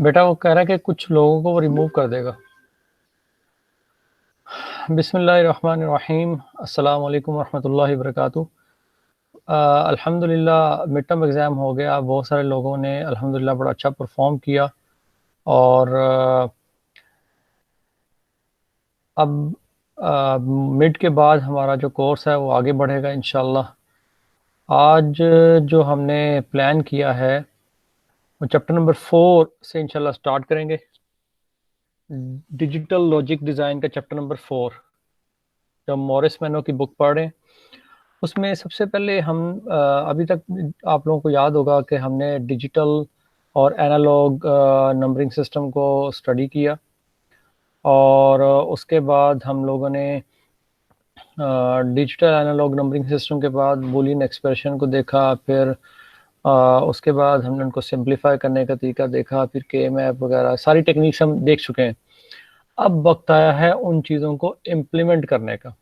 बेटा वो कह रहा है कि कुछ लोगों को वो रिमूव कर देगा। बिस्मिल्लाहिर्रहमानिर्रहीम, अस्सलाम वालेकुम रहमतुल्लाहि वबरकातुहू। अल्हम्दुलिल्लाह मिड टर्म एग्ज़ाम हो गया, बहुत सारे लोगों ने अल्हम्दुलिल्लाह बड़ा अच्छा परफॉर्म किया और अब मिड के बाद हमारा जो कोर्स है वो आगे बढ़ेगा इंशाल्लाह। आज जो हमने प्लान किया है वो चैप्टर नंबर 4 से इंशाल्लाह स्टार्ट करेंगे। डिजिटल लॉजिक डिज़ाइन का चैप्टर नंबर 4 जब मॉरिस मैनो की बुक पढ़ रहे हैं उसमें सबसे पहले हम अभी तक आप लोगों को याद होगा कि हमने डिजिटल और एनालॉग नंबरिंग सिस्टम को स्टडी किया और उसके बाद हम लोगों ने डिजिटल एनालॉग नंबरिंग सिस्टम के बाद बूलियन एक्सप्रेशन को देखा, फिर उसके बाद हमने उनको सिंप्लीफाई करने का तरीका देखा, फिर के मैप वगैरह सारी टेक्निक्स हम देख चुके हैं। अब वक्त आया है उन चीज़ों को इम्प्लीमेंट करने का।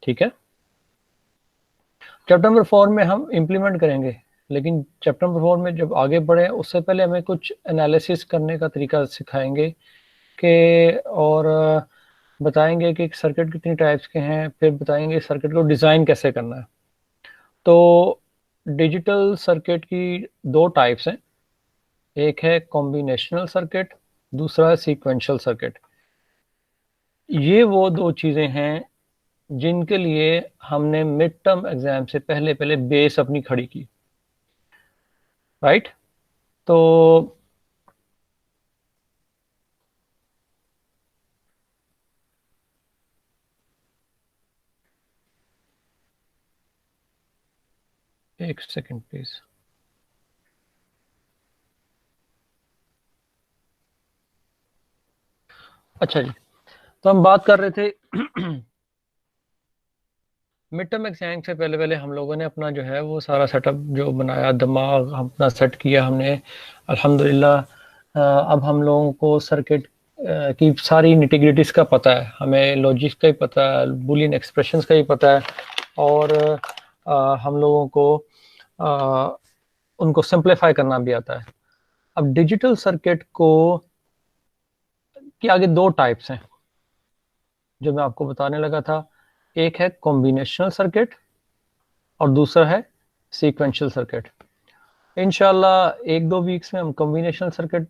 ठीक है, चैप्टर नंबर 4 में हम इम्प्लीमेंट करेंगे, लेकिन चैप्टर नंबर 4 में जब आगे बढ़े उससे पहले हमें कुछ एनालिसिस करने का तरीका सिखाएंगे कि और बताएंगे कि सर्किट कितनी टाइप्स के हैं, फिर बताएंगे सर्किट को डिज़ाइन कैसे करना है। तो डिजिटल सर्किट की दो टाइप्स हैं, एक है कॉम्बिनेशनल सर्किट, दूसरा है सीक्वेंशियल सर्किट। ये वो दो चीज़ें हैं जिनके लिए हमने मिड टर्म एग्जाम से पहले पहले बेस अपनी खड़ी की, राइट। तो एक सेकंड प्लीज। अच्छा जी, तो हम बात कर रहे थे मिड टर्म एग्जाम से पहले पहले हम लोगों ने अपना जो है वो सारा सेटअप जो बनाया, दिमाग अपना सेट किया हमने अल्हम्दुलिल्लाह। अब हम लोगों को सर्किट की सारी निटिग्रिटीज़ का पता है, हमें लॉजिक का ही पता है, बूलियन एक्सप्रेशंस का ही पता है और हम लोगों को उनको सिंप्लीफाई करना भी आता है। अब डिजिटल सर्किट को के आगे दो टाइप्स हैं जो मैं आपको बताने लगा था, एक है कॉम्बिनेशनल सर्किट और दूसरा है सीक्वेंशियल सर्किट। इंशाल्लाह एक दो वीक्स में हम कॉम्बिनेशनल सर्किट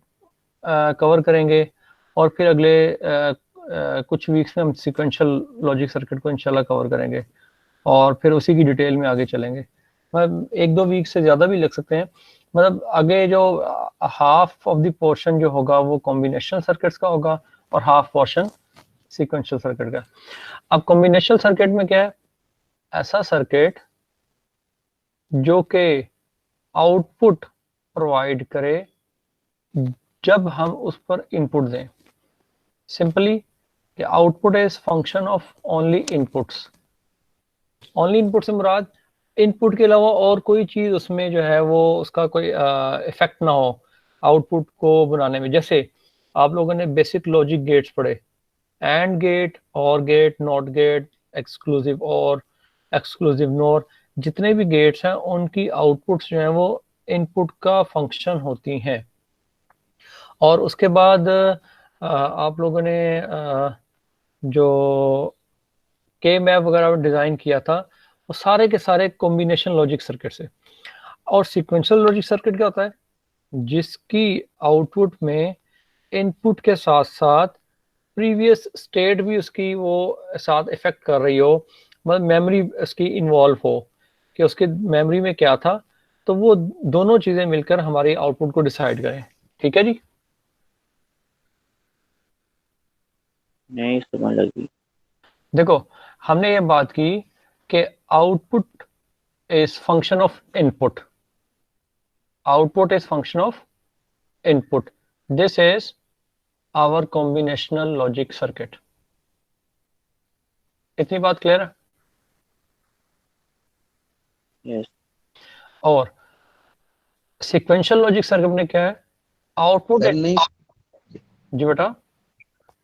कवर करेंगे और फिर अगले कुछ वीक्स में हम सीक्वेंशियल लॉजिक सर्किट को इंशाल्लाह कवर करेंगे और फिर उसी की डिटेल में आगे चलेंगे। मतलब एक दो वीक से ज़्यादा भी लग सकते हैं। मतलब आगे जो हाफ ऑफ द पोर्शन जो होगा वो कॉम्बिनेशनल सर्किट्स का होगा और हाफ पोर्शन सीक्वेंशियल सर्किट का। अब कॉम्बिनेशनल सर्किट में क्या है, ऐसा सर्किट जो कि आउटपुट प्रोवाइड करे जब हम उस पर इनपुट दें। सिंपली कि output is function of only inputs. Only input से मुराद इनपुट के अलावा और कोई चीज़ उसमें जो है वो उसका कोई इफेक्ट ना हो आउटपुट को बनाने में। जैसे आप लोगों ने बेसिक लॉजिक गेट्स पढ़े, एंड गेट, और गेट, नॉट गेट, एक्सक्लूसिव और, एक्सक्लूसिव नॉर, जितने भी गेट्स हैं उनकी आउटपुट्स जो हैं वो इनपुट का फंक्शन होती हैं। और उसके बाद आप लोगों ने जो के मैप वगैरह डिज़ाइन किया था वो सारे के सारे कॉम्बिनेशन लॉजिक सर्किट से। और सीक्वेंशियल लॉजिक सर्किट क्या होता है, जिसकी आउटपुट में इनपुट के साथ साथ प्रीवियस स्टेट भी उसकी वो साथ इफेक्ट कर रही हो, मतलब मेमोरी उसकी इन्वॉल्व हो कि उसके मेमोरी में क्या था, तो वो दोनों चीज़ें मिलकर हमारी आउटपुट को डिसाइड करें। ठीक है जी, नहीं समझ लगी। देखो हमने ये बात की कि output is function of input, output is function of input, this is our combinational logic circuit. इतनी बात क्लियर है। यस। और सीक्वेंशियल लॉजिक सर्किट में क्या है, आउटपुट। सर नहीं, जी बेटा,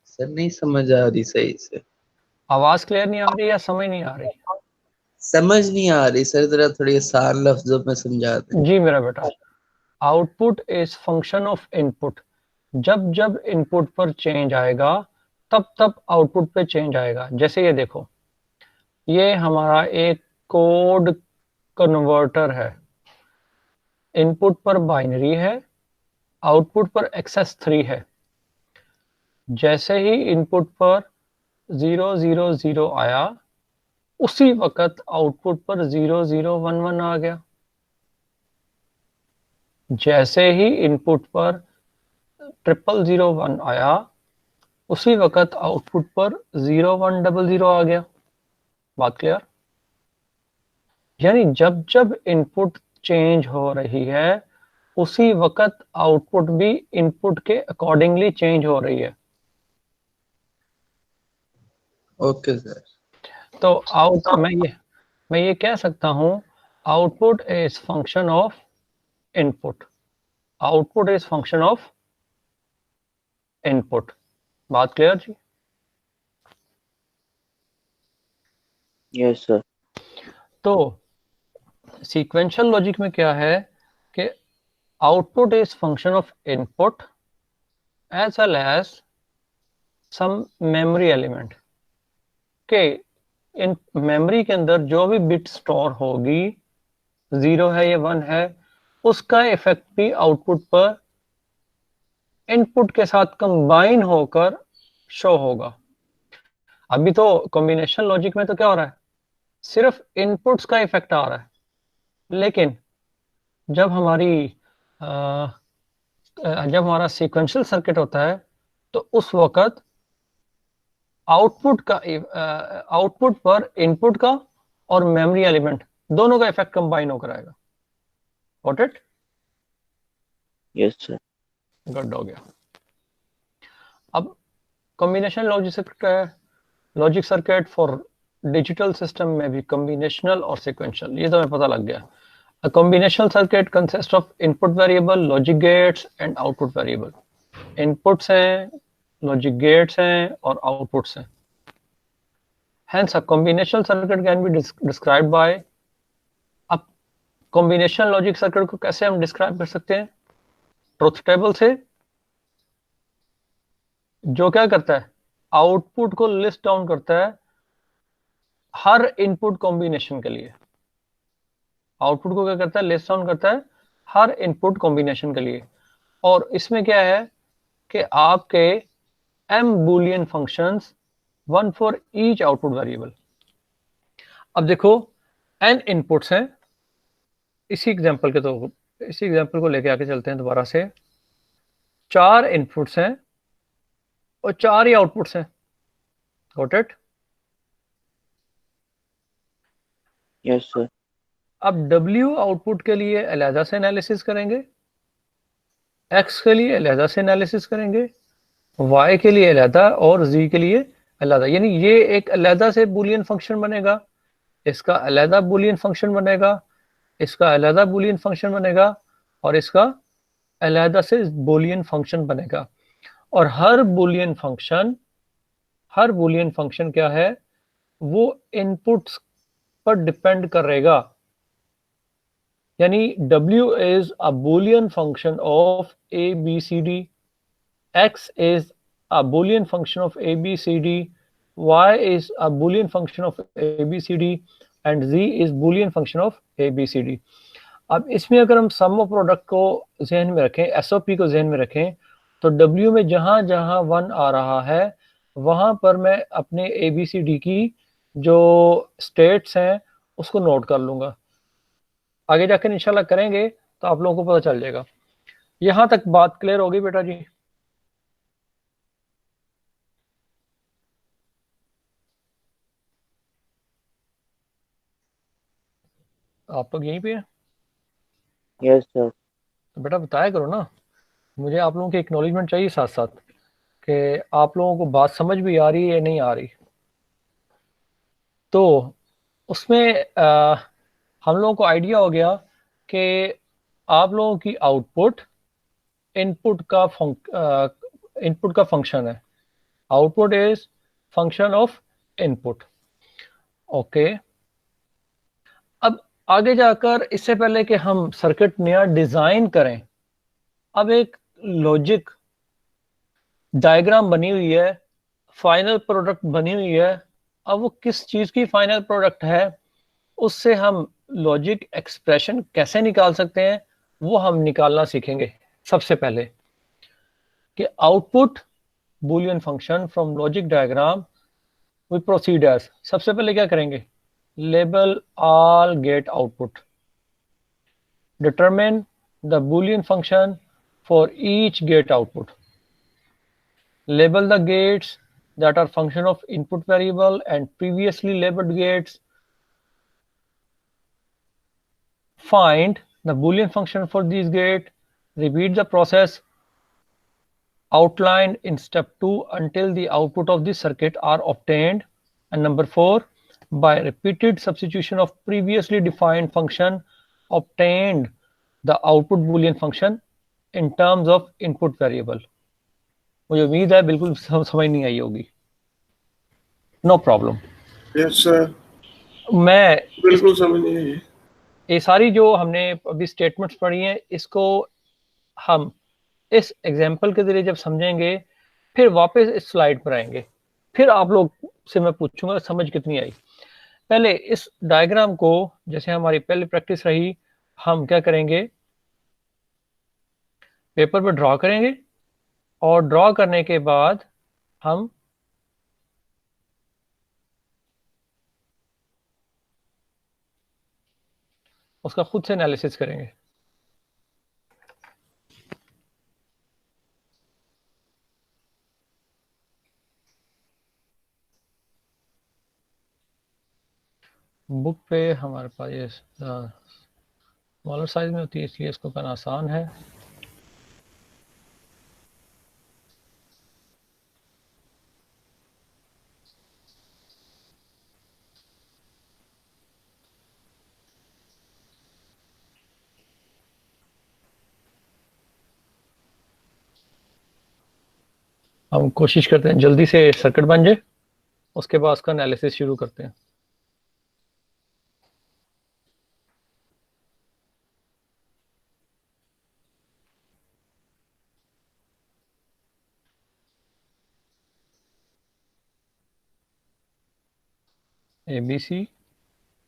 सर नहीं समझ आ रही सही से। आवाज क्लियर नहीं आ रही या समझ नहीं आ रही? समझ नहीं आ रही सर, जरा थोड़ी आसान लफ्जों में समझा दें। जी मेरा बेटा, output is function of input, जब जब इनपुट पर चेंज आएगा तब तब आउटपुट पे चेंज आएगा। जैसे ये देखो, ये हमारा एक कोड कन्वर्टर है, इनपुट पर बाइनरी है, आउटपुट पर एक्सेस 3 है। जैसे ही इनपुट पर 000 आया, उसी वक्त आउटपुट पर 0011 आ गया। जैसे ही इनपुट पर 0001 आया, उसी वक्त आउटपुट पर 0100 आ गया। बात क्लियर? यानी जब जब इनपुट चेंज हो रही है, उसी वक्त आउटपुट भी इनपुट के अकॉर्डिंगली चेंज हो रही है। Okay sir. तो मैं ये कह सकता हूं, output is function of input, output is function of input. बात क्लियर जी? Yes sir. तो सीक्वेंशियल लॉजिक में क्या है कि output is function of input as well as some memory element के इन मेमोरी के अंदर जो भी बिट स्टोर होगी, 0 है या 1 है, उसका इफेक्ट भी आउटपुट पर इनपुट के साथ कंबाइन होकर शो होगा। अभी तो कॉम्बिनेशन लॉजिक में तो क्या हो रहा है, सिर्फ इनपुट्स का इफेक्ट आ रहा है। लेकिन जब हमारा सीक्वेंशियल सर्किट होता है, तो उस वक्त आउटपुट पर इनपुट का और मेमोरी एलिमेंट दोनों का इफेक्ट कंबाइन होकर आएगा। Got it? Yes sir. Good हो गया। अब combination logic circuit for digital system में भी कॉम्बिनेशनल और सीक्वेंशियल, ये तो हमें पता लग गया। A combinational circuit consists of input variable, logic gates and output variable. Inputs हैं, logic gates हैं और outputs हैं। Hence, a combinational circuit can be described by, अब combinational logic circuit को कैसे हम describe कर सकते हैं? ट्रुथ टेबल से, जो क्या करता है, आउटपुट को लिस्ट डाउन करता है हर इनपुट कॉम्बिनेशन के लिए। आउटपुट को क्या करता है, लिस्ट डाउन करता है हर इनपुट कॉम्बिनेशन के लिए। और इसमें क्या है कि आपके m Boolean functions, 1 for each output variable. अब देखो n इनपुट्स हैं, इसी एग्जांपल को लेके आके चलते हैं दोबारा से। 4 इनपुट्स हैं और 4 ही आउटपुट्स हैं। Got it? Yes sir. अब W आउटपुट के लिए अलहदा से एनालिसिस करेंगे, X के लिए अलहदा से एनालिसिस करेंगे, Y के लिए अलहदा और Z के लिए अलहदा। यानी ये एक अलहदा से बूलियन फंक्शन बनेगा, इसका अलहदा बूलियन फंक्शन बनेगा, इसका अलहदा बूलियन फंक्शन बनेगा और इसका अलहदा से बूलियन फंक्शन बनेगा। और हर बूलियन फंक्शन क्या है, वो इनपुट्स पर डिपेंड करेगा। यानी W is a boolean function of ABCD, X is a boolean function of ABCD, Y is a boolean function of ABCD and Z is boolean function of ABCD। अब इसमें अगर हम सम ऑफ प्रोडक्ट को जहन में रखें, SOP को जहन में रखें, तो W में जहां जहां 1 आ रहा है, वहां पर मैं अपने ABCD की जो स्टेट्स हैं उसको नोट कर लूंगा। आगे जाकर इंशाल्लाह करेंगे तो आप लोगों को पता चल जाएगा। यहां तक बात क्लियर होगी बेटा जी? आप लोग यहीं पे हैं? Yes sir. तो बेटा बताया करो ना, मुझे आप लोगों की एक्नॉलेजमेंट चाहिए साथ साथ कि आप लोगों को बात समझ भी आ रही है या नहीं आ रही। तो उसमें हम लोगों को आइडिया हो गया कि आप लोगों की आउटपुट इनपुट का फंक्शन है। Output is function of input. Okay, अब आगे जाकर, इससे पहले कि हम सर्किट नया डिजाइन करें, अब एक लॉजिक डायग्राम बनी हुई है, फाइनल प्रोडक्ट बनी हुई है। अब वो किस चीज की फाइनल प्रोडक्ट है, उससे हम लॉजिक एक्सप्रेशन कैसे निकाल सकते हैं, वो हम निकालना सीखेंगे। सबसे पहले कि output Boolean function from logic diagram we proceed as. सबसे पहले क्या करेंगे, label all gate output, determine the boolean function for each gate output, label the gates that are function of input variable and previously labeled gates, find the boolean function for these gate, repeat the process outlined in step 2 until the output of this circuit are obtained, and number 4, by repeated substitution of previously defined function obtained the output boolean function in terms of input variable। मुझे उम्मीद है बिल्कुल समझ नहीं आई होगी। No problem. Yes sir, मैं बिल्कुल समझ नहीं आई। ये सारी जो हमने अभी स्टेटमेंट्स पढ़ी हैं, इसको हम इस एग्जांपल के जरिए जब समझेंगे, फिर वापस इस स्लाइड पर आएंगे, फिर आप लोग से मैं पूछूंगा समझ कितनी आई। पहले इस डायग्राम को, जैसे हमारी पहले प्रैक्टिस रही, हम क्या करेंगे, पेपर पर ड्रॉ करेंगे और ड्रॉ करने के बाद हम उसका खुद से एनालिसिस करेंगे। बुक पे हमारे पास ये स्मॉलर साइज में होती है, इसलिए इसको करना आसान है। हम कोशिश करते हैं जल्दी से सर्किट बन जाए, उसके बाद उसका एनालिसिस शुरू करते हैं। ABC,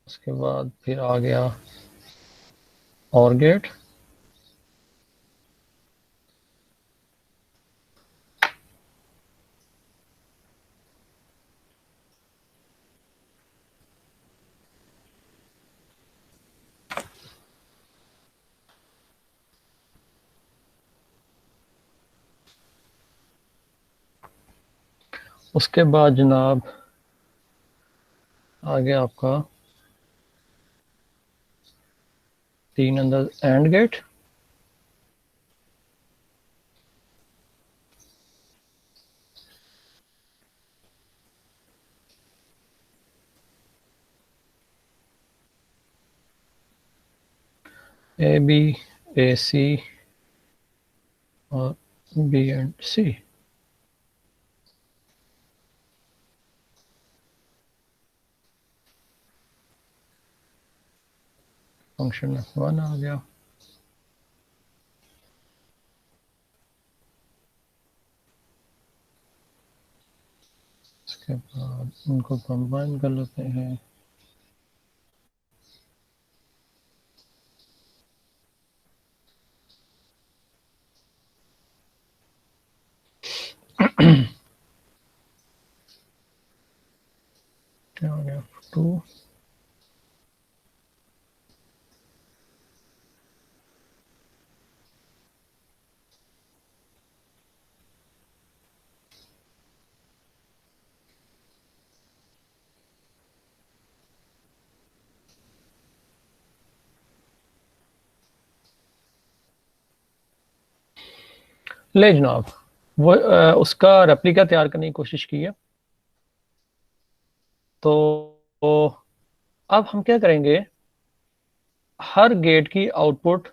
उसके बाद फिर आ गया और गेट, उसके बाद जनाब आ गया आपका 3 अंदर एंड गेट, AB, AC और B and C। Function F1 आ गया। इसके बाद उनको कंबाइन कर लेते हैं। क्या हो गया 2, ले जनाब वो उसका रेप्लिका तैयार करने की कोशिश की है। तो अब हम क्या करेंगे, हर गेट की आउटपुट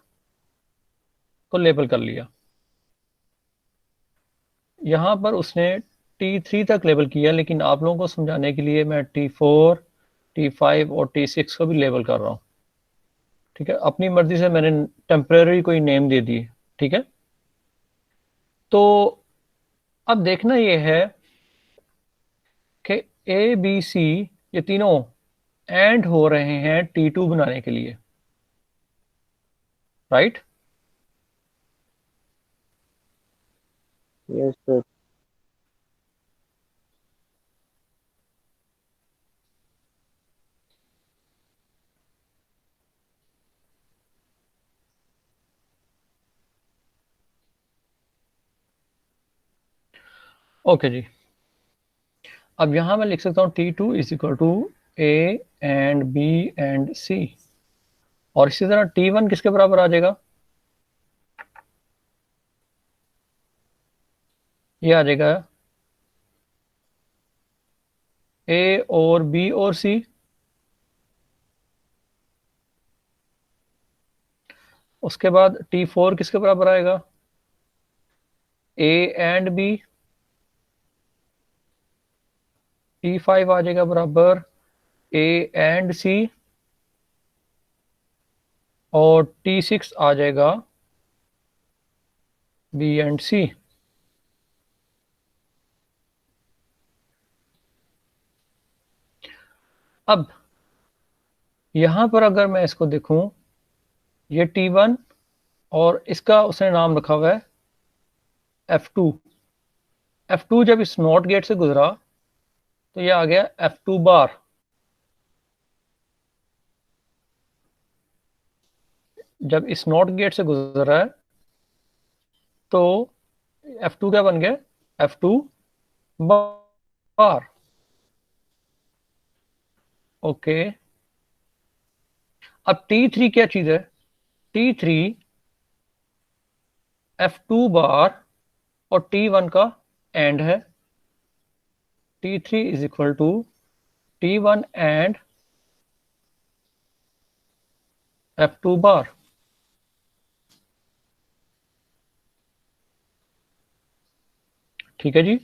को लेबल कर लिया। यहां पर उसने T3 तक लेबल किया, लेकिन आप लोगों को समझाने के लिए मैं T4, T5 और T6 को भी लेबल कर रहा हूं। ठीक है, अपनी मर्जी से मैंने टेम्परेरी कोई नेम दे दी। ठीक है, तो अब देखना ये है कि ए बी सी ये तीनों एंड हो रहे हैं T2 बनाने के लिए, राइट? Yes, sir. ओके जी, अब यहां मैं लिख सकता हूं T2 is equal to A and B and C, और इसी तरह T1 किसके बराबर आ जाएगा? ये आ जाएगा ए और बी और सी। उसके बाद T4 किसके बराबर आएगा? ए एंड बी। T5 आ जाएगा बराबर ए एंड सी, और T6 आ जाएगा बी एंड सी। अब यहां पर अगर मैं इसको देखूं, ये T1 और इसका उसने नाम रखा हुआ है F2। F2 जब इस नॉट गेट से गुजरा तो ये आ गया F2 बार। जब इस नॉट गेट से गुजरा है तो F2 क्या बन गया? F2 बार। ओके, अब T3 क्या चीज है? T3 F2 बार और T1 का एंड है। T3 is equal to T1 and F2 bar. ठीक है जी।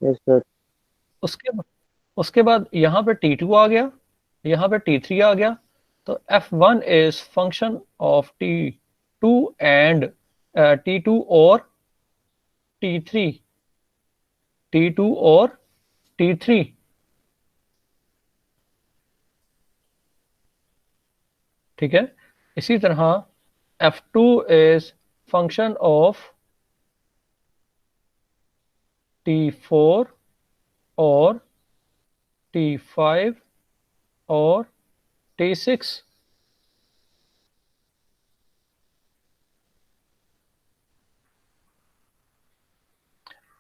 Yes, sir. उसके उसके बाद यहाँ पे T2 आ गया, यहाँ पे T3 आ गया, तो F1 is function of T2 and T2 और T3, T2 और T3। ठीक है, इसी तरह F2 is function of T4 और T5 और T6।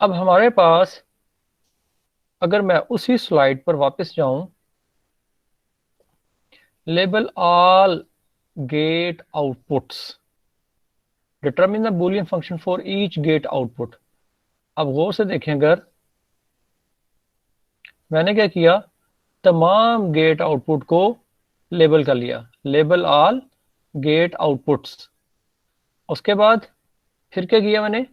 अब हमारे पास, अगर मैं उसी स्लाइड पर वापस जाऊं, label all gate outputs, determine the Boolean function for each gate output. अब गौर से देखें, अगर मैंने क्या किया, तमाम गेट आउटपुट को लेबल कर लिया, लेबल ऑल गेट आउटपुट्स। उसके बाद फिर क्या किया मैंने,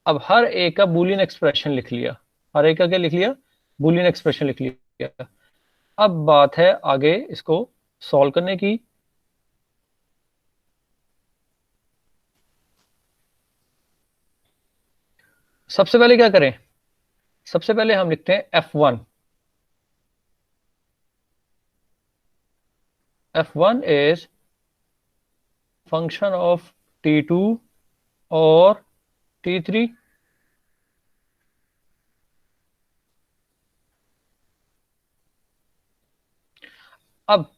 अब हर एक का बूलियन एक्सप्रेशन लिख लिया। हर एक का क्या लिख लिया? बूलियन एक्सप्रेशन लिख लिया। अब बात है आगे इसको सॉल्व करने की। सबसे पहले क्या करें? सबसे पहले हम लिखते हैं F1। F1 is function of T2 और T3। अब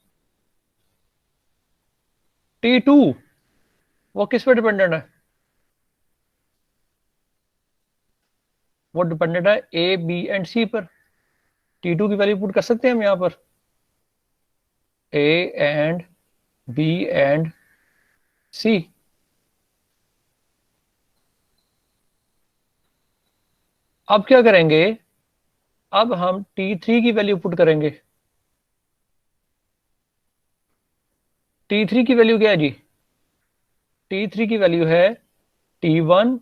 T2 वो किस पे डिपेंडेंट है? वो डिपेंडेंट है ए बी एंड सी पर। T2 की वैल्यू पुट कर सकते हैं हम यहां पर, ए एंड बी एंड सी। अब क्या करेंगे? अब हम T3 की वैल्यू पुट करेंगे। T3 की वैल्यू क्या है जी? T3 की वैल्यू है T1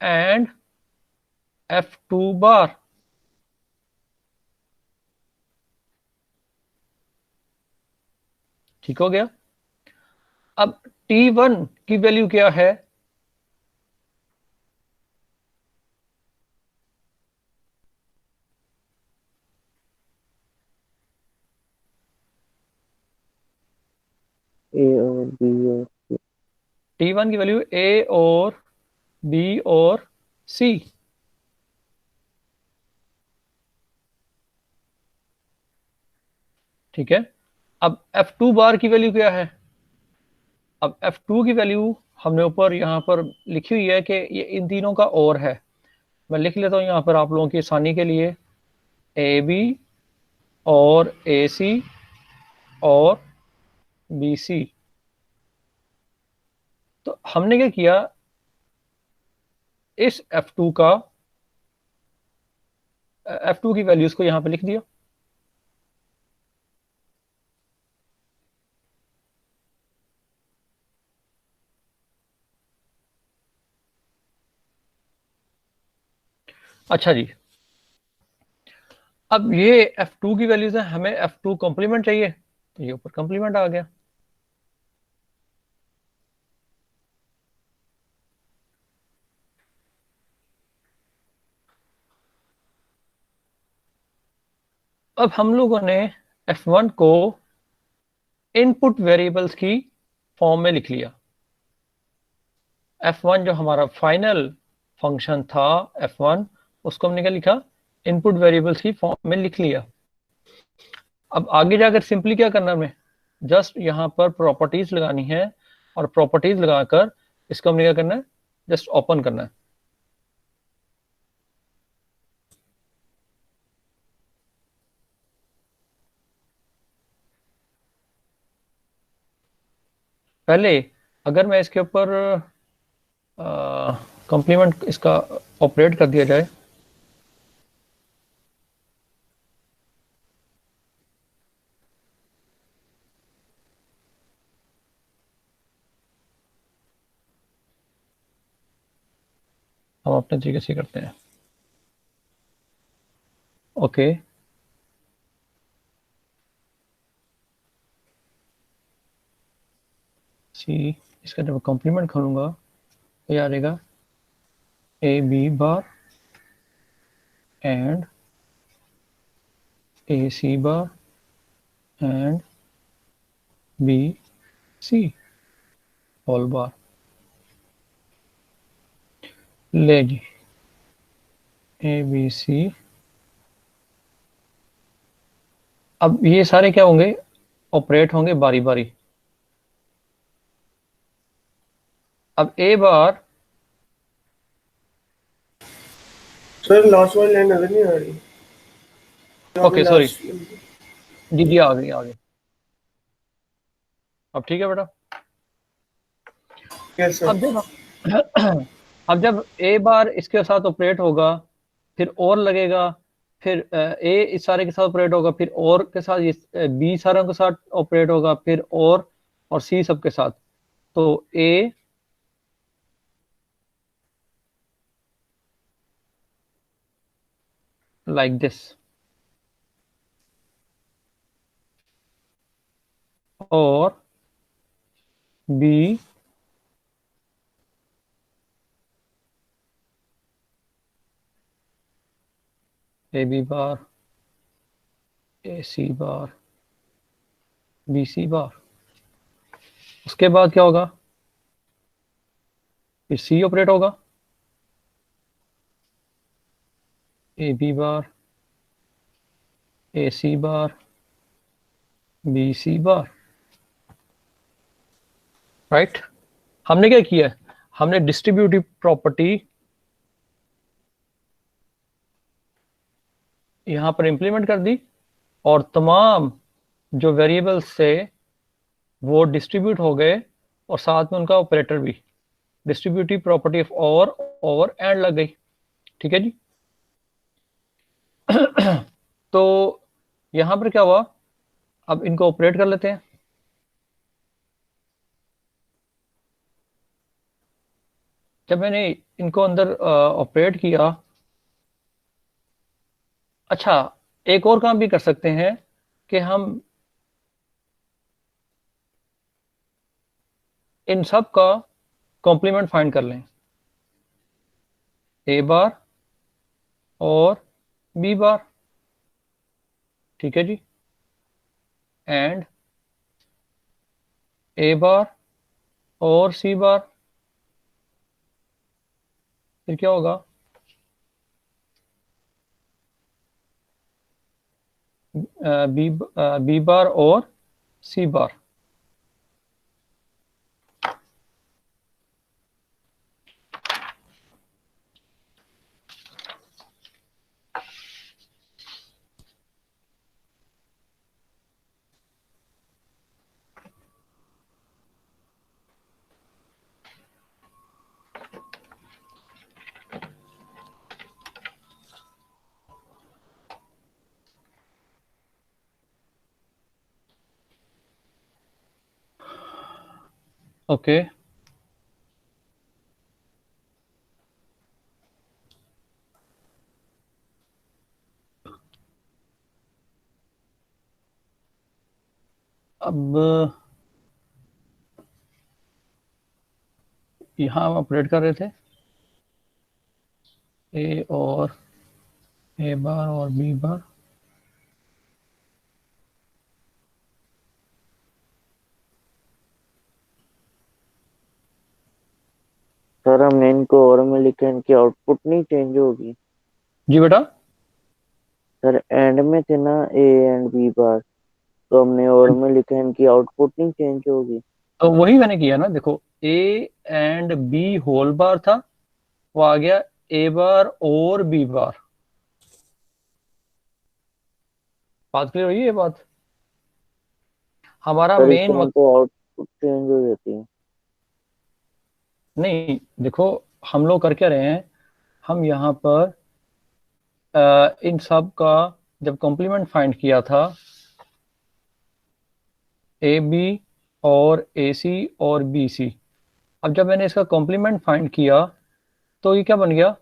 एंड F2 बार। ठीक हो गया। अब T1 की वैल्यू क्या है? ए और बी और T1 की वैल्यू ए और बी और सी। ठीक है, अब F2 बार की वैल्यू क्या है? अब F2 की वैल्यू हमने ऊपर यहाँ पर लिखी हुई है कि ये इन तीनों का और है। मैं लिख लेता हूँ यहाँ पर आप लोगों की आसानी के लिए, ए बी और ए सी और बी सी। तो हमने क्या किया, इस F2 की वैल्यूज को यहाँ पे लिख दिया। अच्छा जी, अब ये F2 की वैल्यूज है, हमें F2 कॉम्प्लीमेंट चाहिए, तो ये ऊपर कॉम्प्लीमेंट आ गया। अब हम लोगों ने F1 को इनपुट वेरिएबल्स की फॉर्म में लिख लिया। F1 जो हमारा फाइनल फंक्शन था F1, उसको हमने क्या लिखा, इनपुट वेरिएबल्स की फॉर्म में लिख लिया। अब आगे जाकर सिंपली क्या करना है, हमें जस्ट यहाँ पर प्रॉपर्टीज लगानी है, और प्रॉपर्टीज लगाकर इसको हमने क्या करना है, जस्ट ओपन करना है। पहले अगर मैं इसके ऊपर कॉम्प्लीमेंट इसका ऑपरेट कर दिया जाए, हम अपने तरीके से करते हैं। ओके, सी, इसका जब कॉम्प्लीमेंट करूंगा तो ये आ जाएगा A B bar and A C bar and B C whole bar. ले जी, ए बी सी। अब ये सारे क्या होंगे, ऑपरेट होंगे बारी बारी। अब ए बार, सर लास्ट वाली लाइन नजर नहीं आ रही। ओके सॉरी, जी जी आ गई आ गई। अब ठीक है बेटा। यस अब सर। जब अब जब ए बार इसके साथ ऑपरेट होगा, फिर और लगेगा, फिर ए इस सारे के साथ ऑपरेट होगा, फिर और के साथ ये बी सारों के साथ ऑपरेट होगा, फिर और सी सबके साथ। तो ए लाइक दिस, और B A B bar A C bar B C bar. उसके बाद क्या होगा, फिर सी ऑपरेट होगा, A B bar A C bar B C bar. Right, हमने क्या किया है, हमने डिस्ट्रीब्यूटिव प्रॉपर्टी यहां पर इंप्लीमेंट कर दी, और तमाम जो वेरिएबल्स थे वो डिस्ट्रीब्यूट हो गए, और साथ में उनका ऑपरेटर भी, distributive property of over and लग गई। ठीक है जी। तो यहां पर क्या हुआ, अब इनको ऑपरेट कर लेते हैं। जब मैंने इनको अंदर ऑपरेट किया, अच्छा एक और काम भी कर सकते हैं कि हम इन सब का कॉम्प्लीमेंट फाइंड कर लें, ए बार और बी बार। ठीक है जी, एंड ए बार और सी बार, फिर क्या होगा? बी बार और सी बार। ओके, अब यहाँ हम ऑपरेट कर रहे थे ए बार और बी बार। सर हमने इनको और में लिखा, इनकी आउटपुट नहीं चेंज होगी। जी बेटा। सर एंड में थे ना ए एंड बी बार, तो हमने और में लिखा, इनकी आउटपुट नहीं चेंज होगी। तो वही मैंने किया ना, देखो A and B whole bar था, वो आ गया ए बार और बी बार। बात क्लियर हुई ये बात? हमारा सर मेन इससे हमको आउटपुट चेंज हो जाती है। नहीं, देखो हम लोग कर क्या रहे हैं, हम यहाँ पर इन सब का जब कॉम्प्लीमेंट फाइंड किया था, ए बी और ए सी और बी सी, अब जब मैंने इसका कॉम्प्लीमेंट फाइंड किया तो ये क्या बन गया,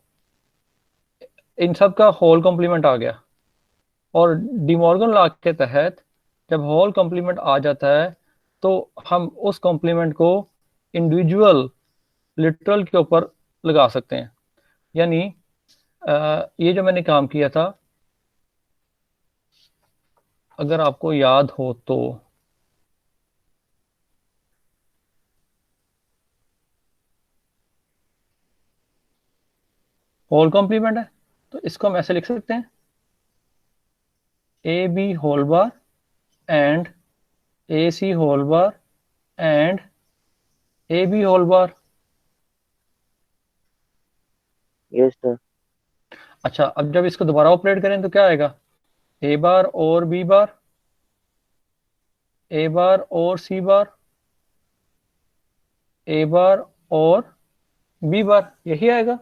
इन सब का होल कॉम्प्लीमेंट आ गया। और डिमॉर्गन लॉ के तहत जब होल कॉम्प्लीमेंट आ जाता है तो हम उस कॉम्प्लीमेंट को इंडिविजुअल लिटरल के ऊपर लगा सकते हैं। यानी ये जो मैंने काम किया था, अगर आपको याद हो तो, होल कॉम्प्लीमेंट है तो इसको हम ऐसे लिख सकते हैं, A B whole bar and A C whole bar and A B whole bar. Yes sir. अच्छा, अब जब इसको दोबारा ऑपरेट करें तो क्या आएगा, ए बार और बी बार, ए बार और सी बार, ए बार और बी बार, यही आएगा।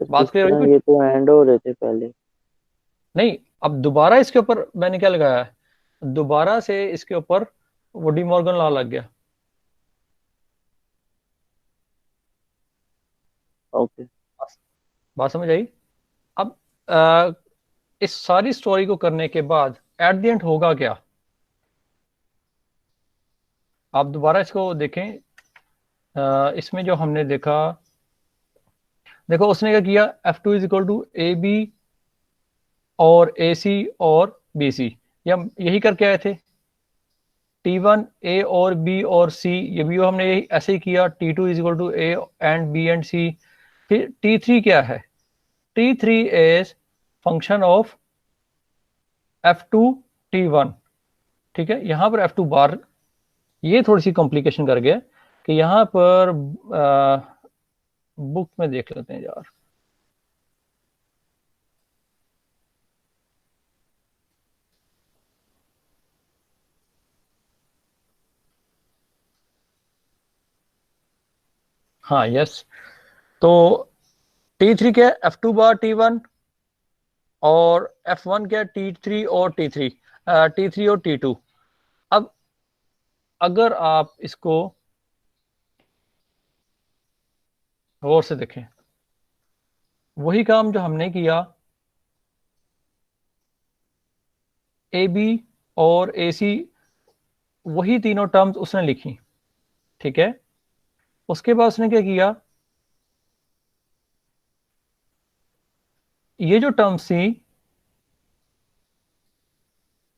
तो बात किस क्लियर तरह, होगी? ये तो एंड हो रहे थे पहले। नहीं, अब दोबारा इसके ऊपर मैंने क्या लगाया है, दोबारा से इसके ऊपर वो डी मॉर्गन लॉ लग गया। ओके। बात समझ आई? अब अ, इस सारी स्टोरी को करने के बाद एट द एंड होगा क्या, आप दोबारा इसको देखें। इसमें जो हमने देखा, देखो उसने क्या किया, F2 is equal to A B और ए सी और बी सी, या यही करके आए थे। T1 ए और बी और सी, ये भी हमने यही ऐसे ही किया। T2 is equal to A and B and C. फिर T3 क्या है, T3 is function of F2 T1। ठीक है, यहाँ पर F2 बार, ये थोड़ी सी कॉम्प्लिकेशन कर गया कि यहाँ पर बुक में देख लेते हैं यार। हाँ यस, तो T3 क्या है, F2 बार T1, और F1 क्या है, T3 और T3, T3 और T2। अब अगर आप इसको गौर से देखें, वही काम जो हमने किया, ए बी और ए सी, वही तीनों टर्म्स उसने लिखी। ठीक है, उसके बाद उसने क्या किया, ये जो टर्म्स थी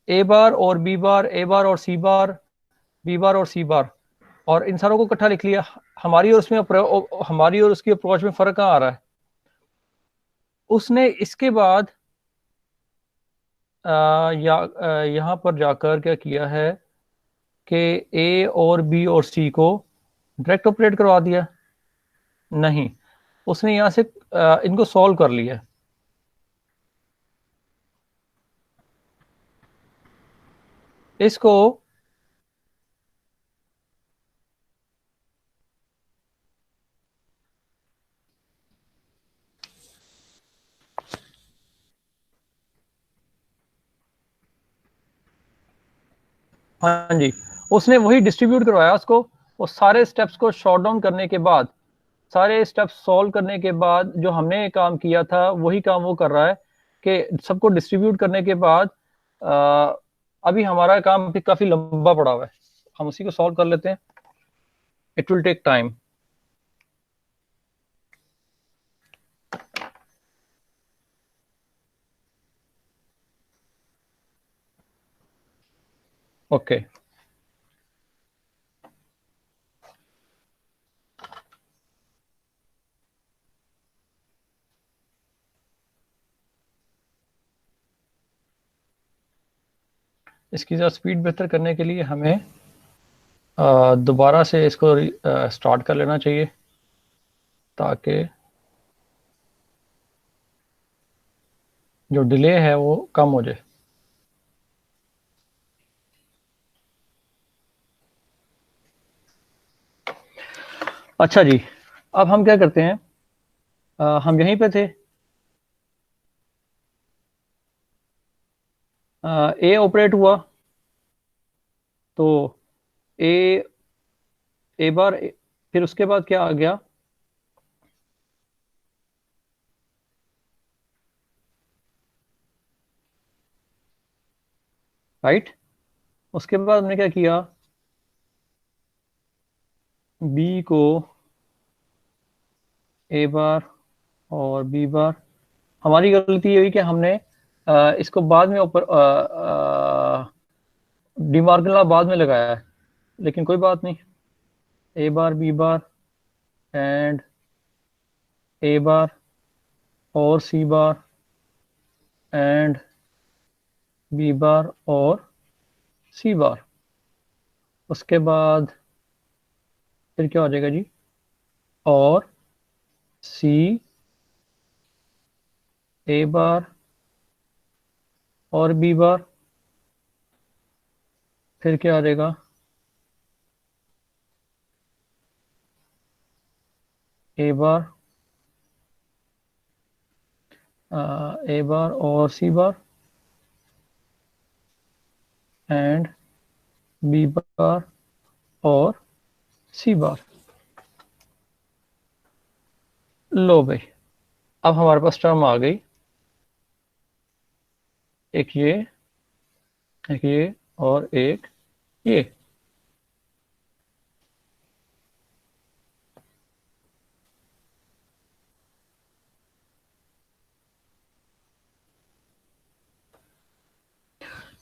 ए बार और बी बार, ए बार और सी बार, बी बार और सी बार, और इन सारों को इकट्ठा लिख लिया। हमारी और उसमें हमारी और उसकी अप्रोच में फर्क कहाँ आ रहा है? उसने इसके बाद यहाँ पर जाकर क्या किया है कि ए और बी और सी को डायरेक्ट ऑपरेट करवा दिया। नहीं, उसने यहाँ से इनको सॉल्व कर लिया। इसको हाँ जी, उसने वही डिस्ट्रीब्यूट करवाया उसको। वो सारे स्टेप्स को शॉर्ट डाउन करने के बाद, सारे स्टेप्स सॉल्व करने के बाद जो हमने काम किया था वही काम वो कर रहा है कि सबको डिस्ट्रीब्यूट करने के बाद अभी हमारा काम भी काफी लंबा पड़ा हुआ है। हम उसी को सॉल्व कर लेते हैं। It will take time. Okay, इसकी ज़रा स्पीड बेहतर करने के लिए हमें दोबारा से इसको स्टार्ट कर लेना चाहिए ताकि जो डिले है वो कम हो जाए। अच्छा जी, अब हम क्या करते हैं, हम यहीं पे थे। ए ऑपरेट हुआ तो ए ए बार, फिर उसके बाद क्या आ गया, राइट। उसके बाद हमने क्या किया, बी को ए बार और बी बार। हमारी गलती ये हुई कि हमने इसको बाद में ऊपर डिमार्जिनल बाद में लगाया है, लेकिन कोई बात नहीं। ए bar B bar and A bar और C bar and B bar और सी बार। उसके बाद फिर क्या हो जाएगा जी, और सी ए बार और बी बार। फिर क्या आ जाएगा, ए बार ए बार और C bar and B bar और सी बार। लो भाई, अब हमारे पास टर्म आ गई, एक ये और एक ये।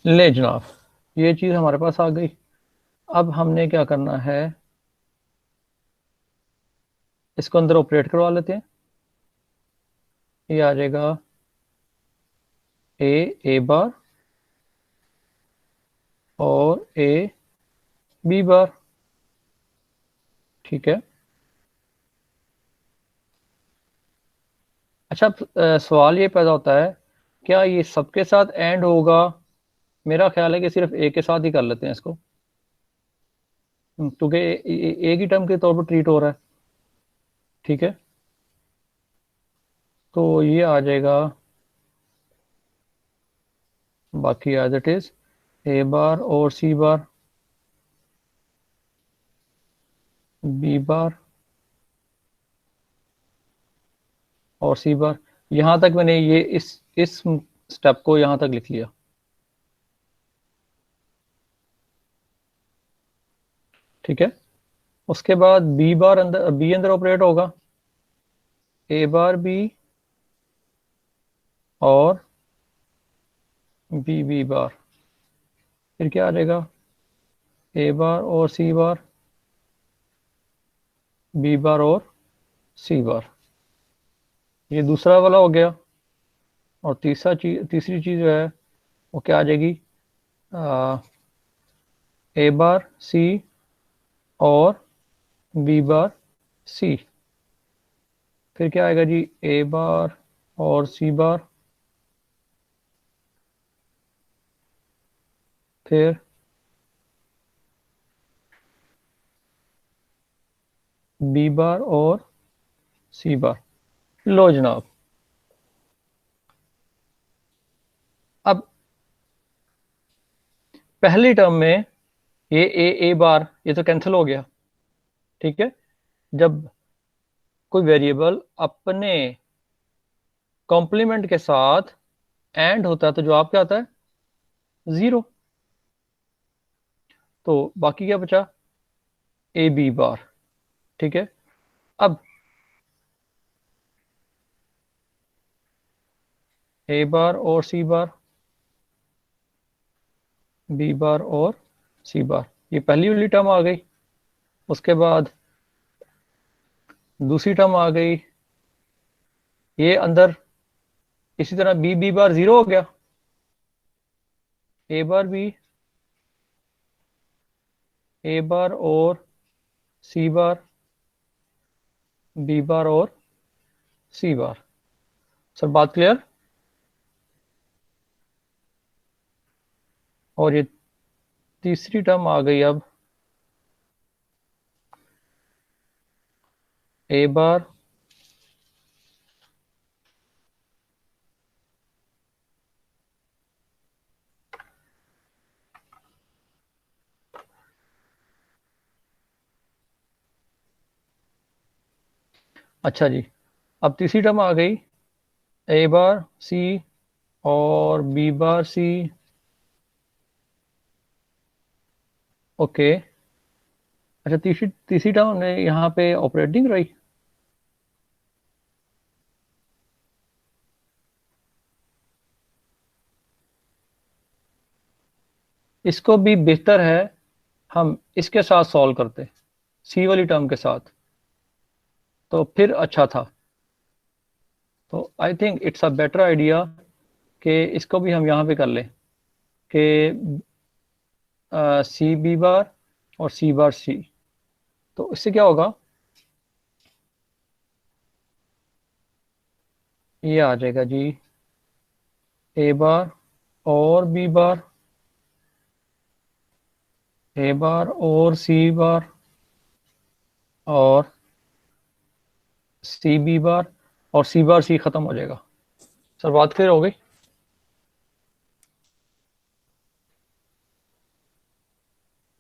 ले जनाब, ये चीज़ हमारे पास आ गई। अब हमने क्या करना है, इसको अंदर ऑपरेट करवा लेते हैं। ये आ जाएगा ए बार और ए बी बार, ठीक है। अच्छा, सवाल ये पैदा होता है, क्या ये सबके साथ एंड होगा? मेरा ख्याल है कि सिर्फ ए के साथ ही कर लेते हैं इसको, क्योंकि एक ही टर्म के तौर पर ट्रीट हो रहा है, ठीक है। तो ये आ जाएगा बाकी as it is, A bar और सी बार, बी बार और सी बार। यहां तक मैंने ये इस स्टेप को यहां तक लिख लिया, ठीक है। उसके बाद बी बार अंदर ऑपरेट होगा, ए बार बी और बी बार। फिर क्या आ जाएगा, ए बार और सी बार, बी बार और सी बार। ये दूसरा वाला हो गया। और तीसरी चीज जो है वो क्या आ जाएगी, ए बार सी और बी बार सी। फिर क्या आएगा जी, ए बार और सी बार, फिर बी बार और सी बार। लो जनाब, अब पहली टर्म में ये ए बार ये तो कैंसिल हो गया, ठीक है। जब कोई वेरिएबल अपने कॉम्प्लीमेंट के साथ एंड होता है तो जवाब क्या आता है, जीरो। तो बाकी क्या बचा, ए बी बार, ठीक है। अब ए बार और सी बार, बी बार और सी बार, ये पहली वाली टर्म आ गई। उसके बाद दूसरी टर्म आ गई, ये अंदर इसी तरह बी बी बार जीरो हो गया, ए बार बी, ए बार और सी बार, बी बार और सी बार। सर बात क्लियर। और ये तीसरी टर्म आ गई अब, ए बार अच्छा जी, अब तीसरी टर्म आ गई, ए बार सी और बी बार सी, ओके। अच्छा, तीसरी तीसरी टर्म ने यहाँ पे ऑपरेटिंग रही। इसको भी बेहतर है हम इसके साथ सॉल्व करते, सी वाली टर्म के साथ, तो फिर अच्छा था। तो I think it's a better idea कि इसको भी हम यहाँ पे कर लें कि सी बी बार और सी बार सी। तो इससे क्या होगा, ये आ जाएगा जी, ए बार और बी बार, ए बार और सी बार, और सी बी बार, और सी बार सी खत्म हो जाएगा। सर बात क्लियर हो गई।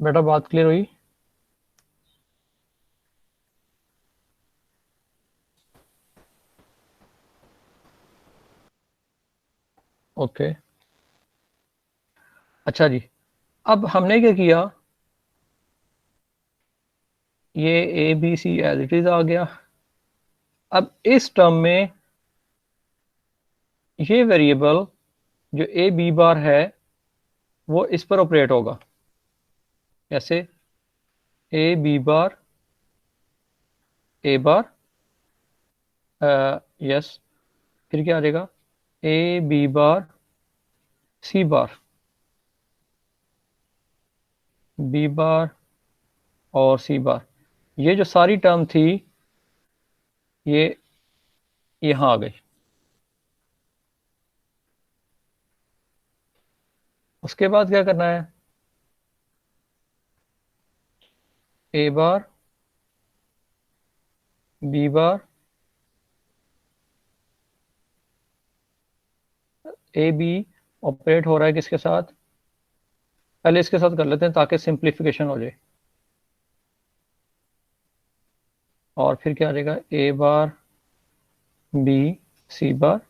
बेटा बात क्लियर हुई। ओके, अच्छा जी, अब हमने क्या किया, ये A B C as it is आ गया। अब इस टर्म में ये वेरिएबल जो ए बी बार है वो इस पर ऑपरेट होगा, कैसे, ए बी बार, ए बार, यस, फिर क्या आ जाएगा, A B bar C bar, B bar और सी बार। ये जो सारी टर्म थी ये यहाँ आ गई। उसके बाद क्या करना है, A bar, B bar, A B operate हो रहा है किसके साथ, पहले इसके साथ कर लेते हैं ताकि सिंप्लीफिकेशन हो जाए। और फिर क्या आ जाएगा, ए बार बी सी बार,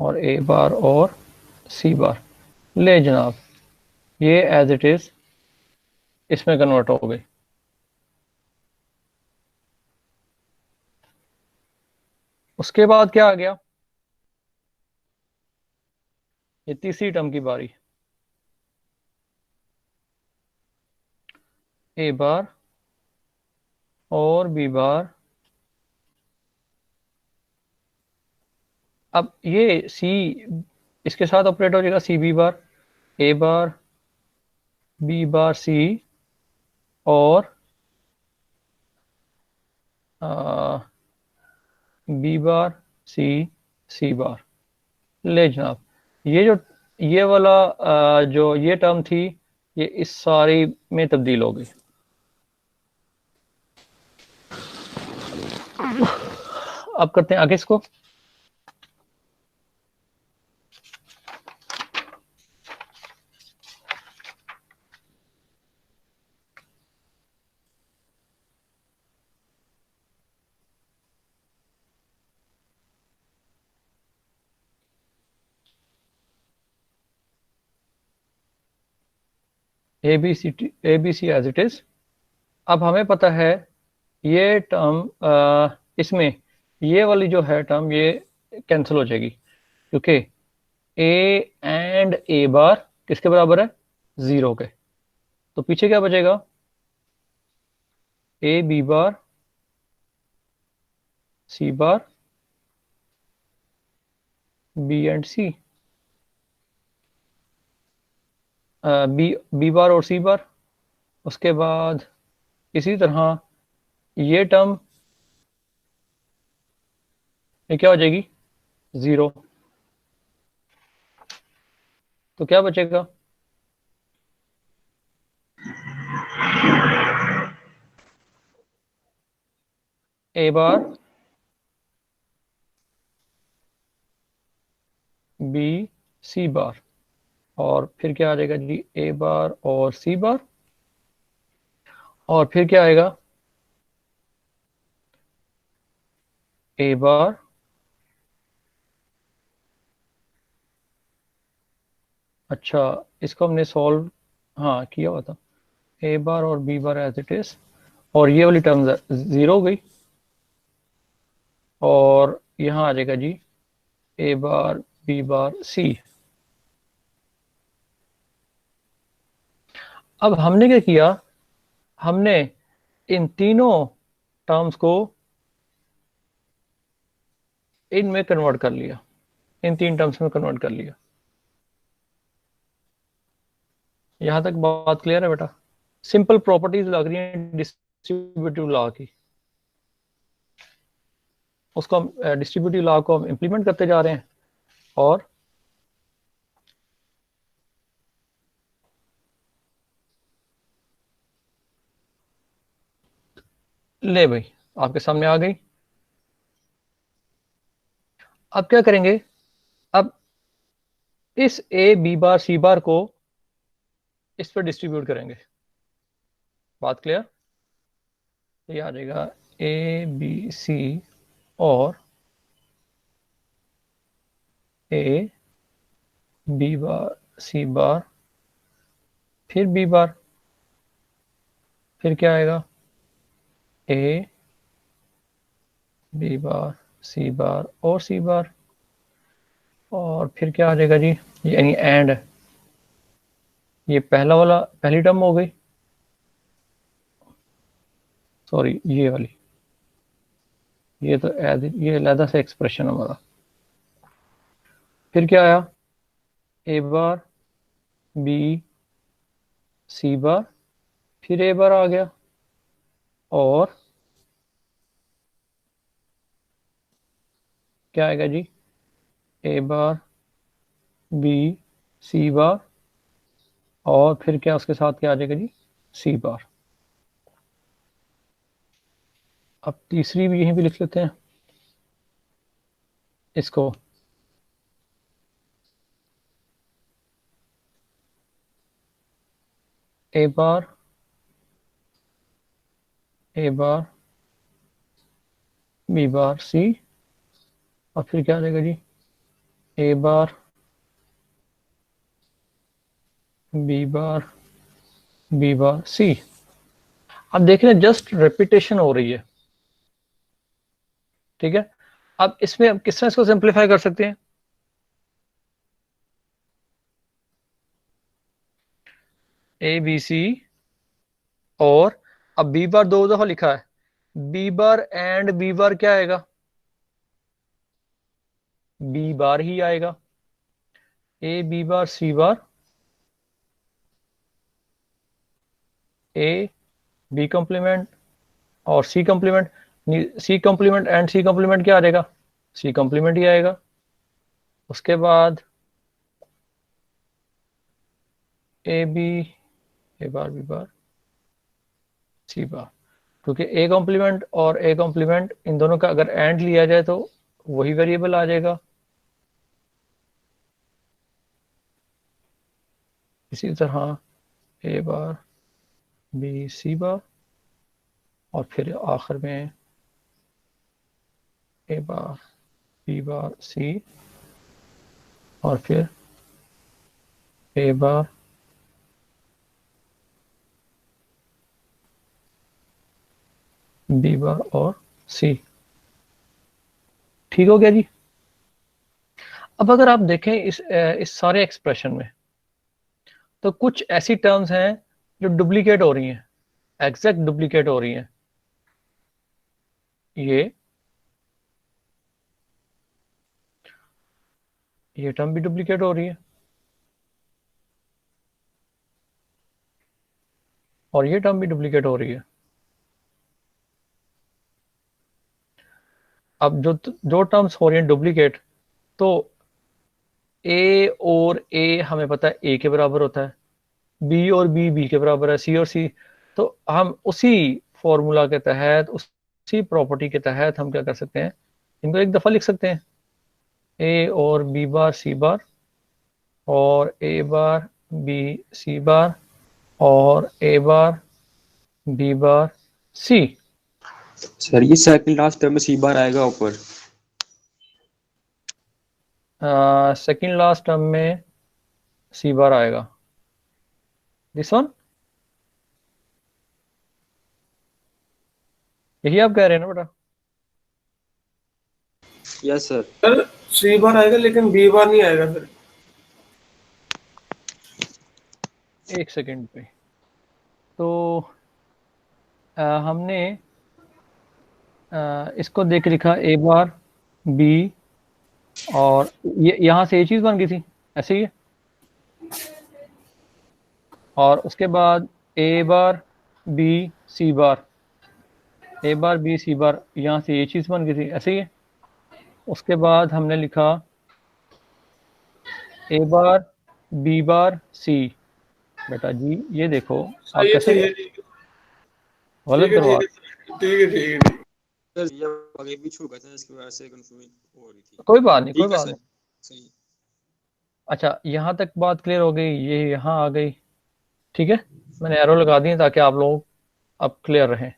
और ए बार और सी बार। ले जनाब, ये एज इट इज इसमें कन्वर्ट हो गई। उसके बाद क्या आ गया, ये तीसरी टर्म की बारी, ए बार और बी बार। अब ये सी इसके साथ ऑपरेट हो जाएगा, सी बी बार, ए बार बी बार सी और बी बार सी सी बार। ले जनाब, ये जो ये वाला जो ये टर्म थी ये इस सारी में तब्दील हो गई। अब करते हैं आगे इसको। A B C as it is. अब हमें पता है ये टर्म इसमें ये वाली जो है टर्म ये कैंसिल हो जाएगी, क्योंकि ए एंड ए बार किसके बराबर है, 0 के। तो पीछे क्या बचेगा, A B bar C bar B and C, B bar और सी बार। उसके बाद इसी तरह ये टर्म ये क्या हो जाएगी, 0। तो क्या बचेगा, ए बार बी सी बार और फिर क्या आ जाएगा जी, ए बार और सी बार। और फिर क्या आएगा, ए बार अच्छा इसको हमने सॉल्व हाँ किया हुआ था, ए बार और B bar as it is, और ये वाली टर्म 0 हो गई। और यहाँ आ जाएगा जी ए बार बी बार सी। अब हमने क्या किया, हमने इन तीनों टर्म्स को इनमें कन्वर्ट कर लिया, इन 3 टर्म्स में कन्वर्ट कर लिया। यहां तक बात क्लियर है बेटा? सिंपल प्रॉपर्टीज लग रही हैं डिस्ट्रीब्यूटिव लॉ की, उसको हम डिस्ट्रीब्यूटिव लॉ को हम इंप्लीमेंट करते जा रहे हैं। और ले भाई आपके सामने आ गई। अब क्या करेंगे, अब इस ए बी बार सी बार को इस पर डिस्ट्रीब्यूट करेंगे। बात क्लियर? ये आ जाएगा ए बी सी और ए बी बार सी बार फिर बी बार, फिर क्या आएगा, ए बी बार सी बार और सी बार। और फिर क्या आ जाएगा जी, यानी एंड, ये पहला वाला पहली टर्म हो गई, सॉरी ये वाली, ये तो ये अलग से एक्सप्रेशन हमारा। फिर क्या आया, ए बार बी सी बार फिर ए बार आ गया, और क्या आएगा जी, ए बार बी सी बार और फिर क्या उसके साथ क्या आ जाएगा जी, सी बार। अब तीसरी भी यहीं पे लिख लेते हैं इसको, ए बार बी बार सी और फिर क्या आ जाएगा जी, ए बार बी बार सी। अब देख रहे हैं जस्ट रेपिटेशन हो रही है, ठीक है। अब इसमें अब किस तरह इसको सिंप्लीफाई कर सकते हैं, ए बी सी, और अब बी बार दो दफा लिखा है, B bar and B bar क्या आएगा, बी बार ही आएगा। A B bar C bar, A B complement और C complement, C complement and C complement क्या आ जाएगा, सी कॉम्प्लीमेंट ही आएगा। उसके बाद ए बी, ए बार बी बार सी बार, क्योंकि ए कॉम्प्लीमेंट और ए कॉम्प्लीमेंट इन दोनों का अगर एंड लिया जाए तो वही वेरिएबल आ जाएगा। इसी तरह ए बार बी सी बार, और फिर आखिर में ए बार बी बार सी, और फिर ए बार बी बार और सी। ठीक हो गया जी। अब अगर आप देखें इस सारे एक्सप्रेशन में, तो कुछ ऐसी टर्म्स हैं जो डुप्लीकेट हो रही हैं, एग्जैक्ट डुप्लीकेट हो रही हैं। ये टर्म भी डुप्लीकेट हो रही है, और ये टर्म भी डुप्लीकेट हो रही है। अब जो जो टर्म्स हो रही हैं डुप्लीकेट, तो ए और ए हमें पता है ए के बराबर होता है, बी और बी के बराबर है, सी और सी। तो हम उसी फॉर्मूला के तहत, उसी प्रॉपर्टी के तहत हम क्या कर सकते हैं, इनको एक दफ़ा लिख सकते हैं, ए और बी बार सी बार, और ए बार बी सी बार, और ए बार बी बार सी। सर ये सेकंड लास्ट टर्म में सी बार आएगा ऊपर। सेकंड लास्ट टर्म में सी बार आएगा, दिस वन, यही आप कह रहे हैं ना बेटा? Yes sir. सर सी बार आएगा लेकिन बी बार नहीं आएगा सर। एक सेकंड पे, तो हमने इसको देख लिखा ए बार बी, और ये यहाँ से ये चीज़ बन गई थी ऐसे ही है, और उसके बाद ए बार बी सी बार, ए बार बी सी बार, यहाँ से ये चीज़ बन गई थी ऐसे ही है। उसके बाद हमने लिखा ए बार बी बार सी। बेटा जी ये देखो आप सही है, कैसे ठीक है, ठीक है, गलत ठीक है, करवा, ठीक है, ठीक है, ठीक है। सर ये आगे भी छू गया था, इसकी वजह से कंफ्यूजन हो रही थी। कोई बात नहीं, कोई ठीक है बात सर, नहीं। सही। अच्छा यहाँ तक बात क्लियर हो गई, ये यहाँ आ गई, ठीक है। मैंने एरो लगा दी ताकि आप लोग अब क्लियर रहें।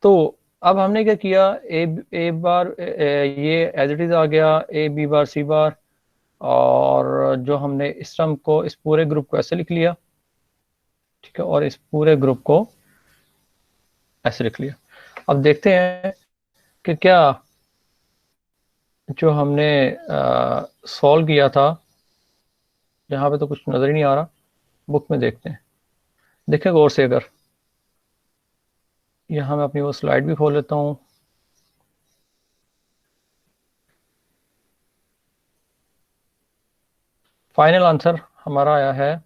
तो अब हमने क्या किया, ए बार ये एज इट इज आ गया, ए बी बार सी बार, और जो हमने इस टर्म को, इस पूरे ग्रुप को ऐसे लिख लिया, ठीक है, और इस पूरे ग्रुप को ऐसे लिख लिया। अब देखते हैं कि क्या जो हमने सॉल्व किया था, यहाँ पे तो कुछ नज़र ही नहीं आ रहा, बुक में देखते हैं, देखें गौर से। अगर यहाँ मैं अपनी वो स्लाइड भी खोल लेता हूँ, फाइनल आंसर हमारा आया है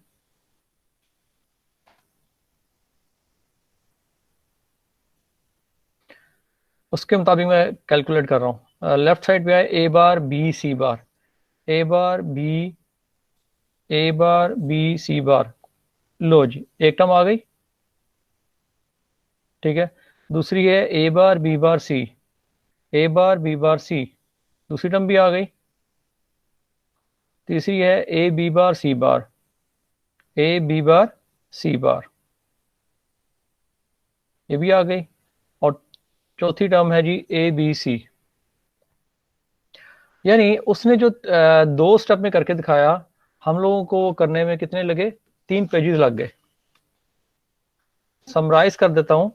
उसके मुताबिक मैं कैलकुलेट कर रहा हूँ। लेफ्ट साइड पे है A bar B C bar, A bar B, A bar B C बार, लो जी एक टर्म आ गई, ठीक है। दूसरी है A bar B bar C, A bar B bar सी, दूसरी टर्म भी आ गई। तीसरी है A B bar C bar, A B bar C बार, ये भी आ गई। और चौथी टर्म है जी ए बी सी। यानी उसने जो दो स्टेप में करके दिखाया, हम लोगों को करने में कितने लगे, 3 पेजेस लग गए। समराइज कर देता हूं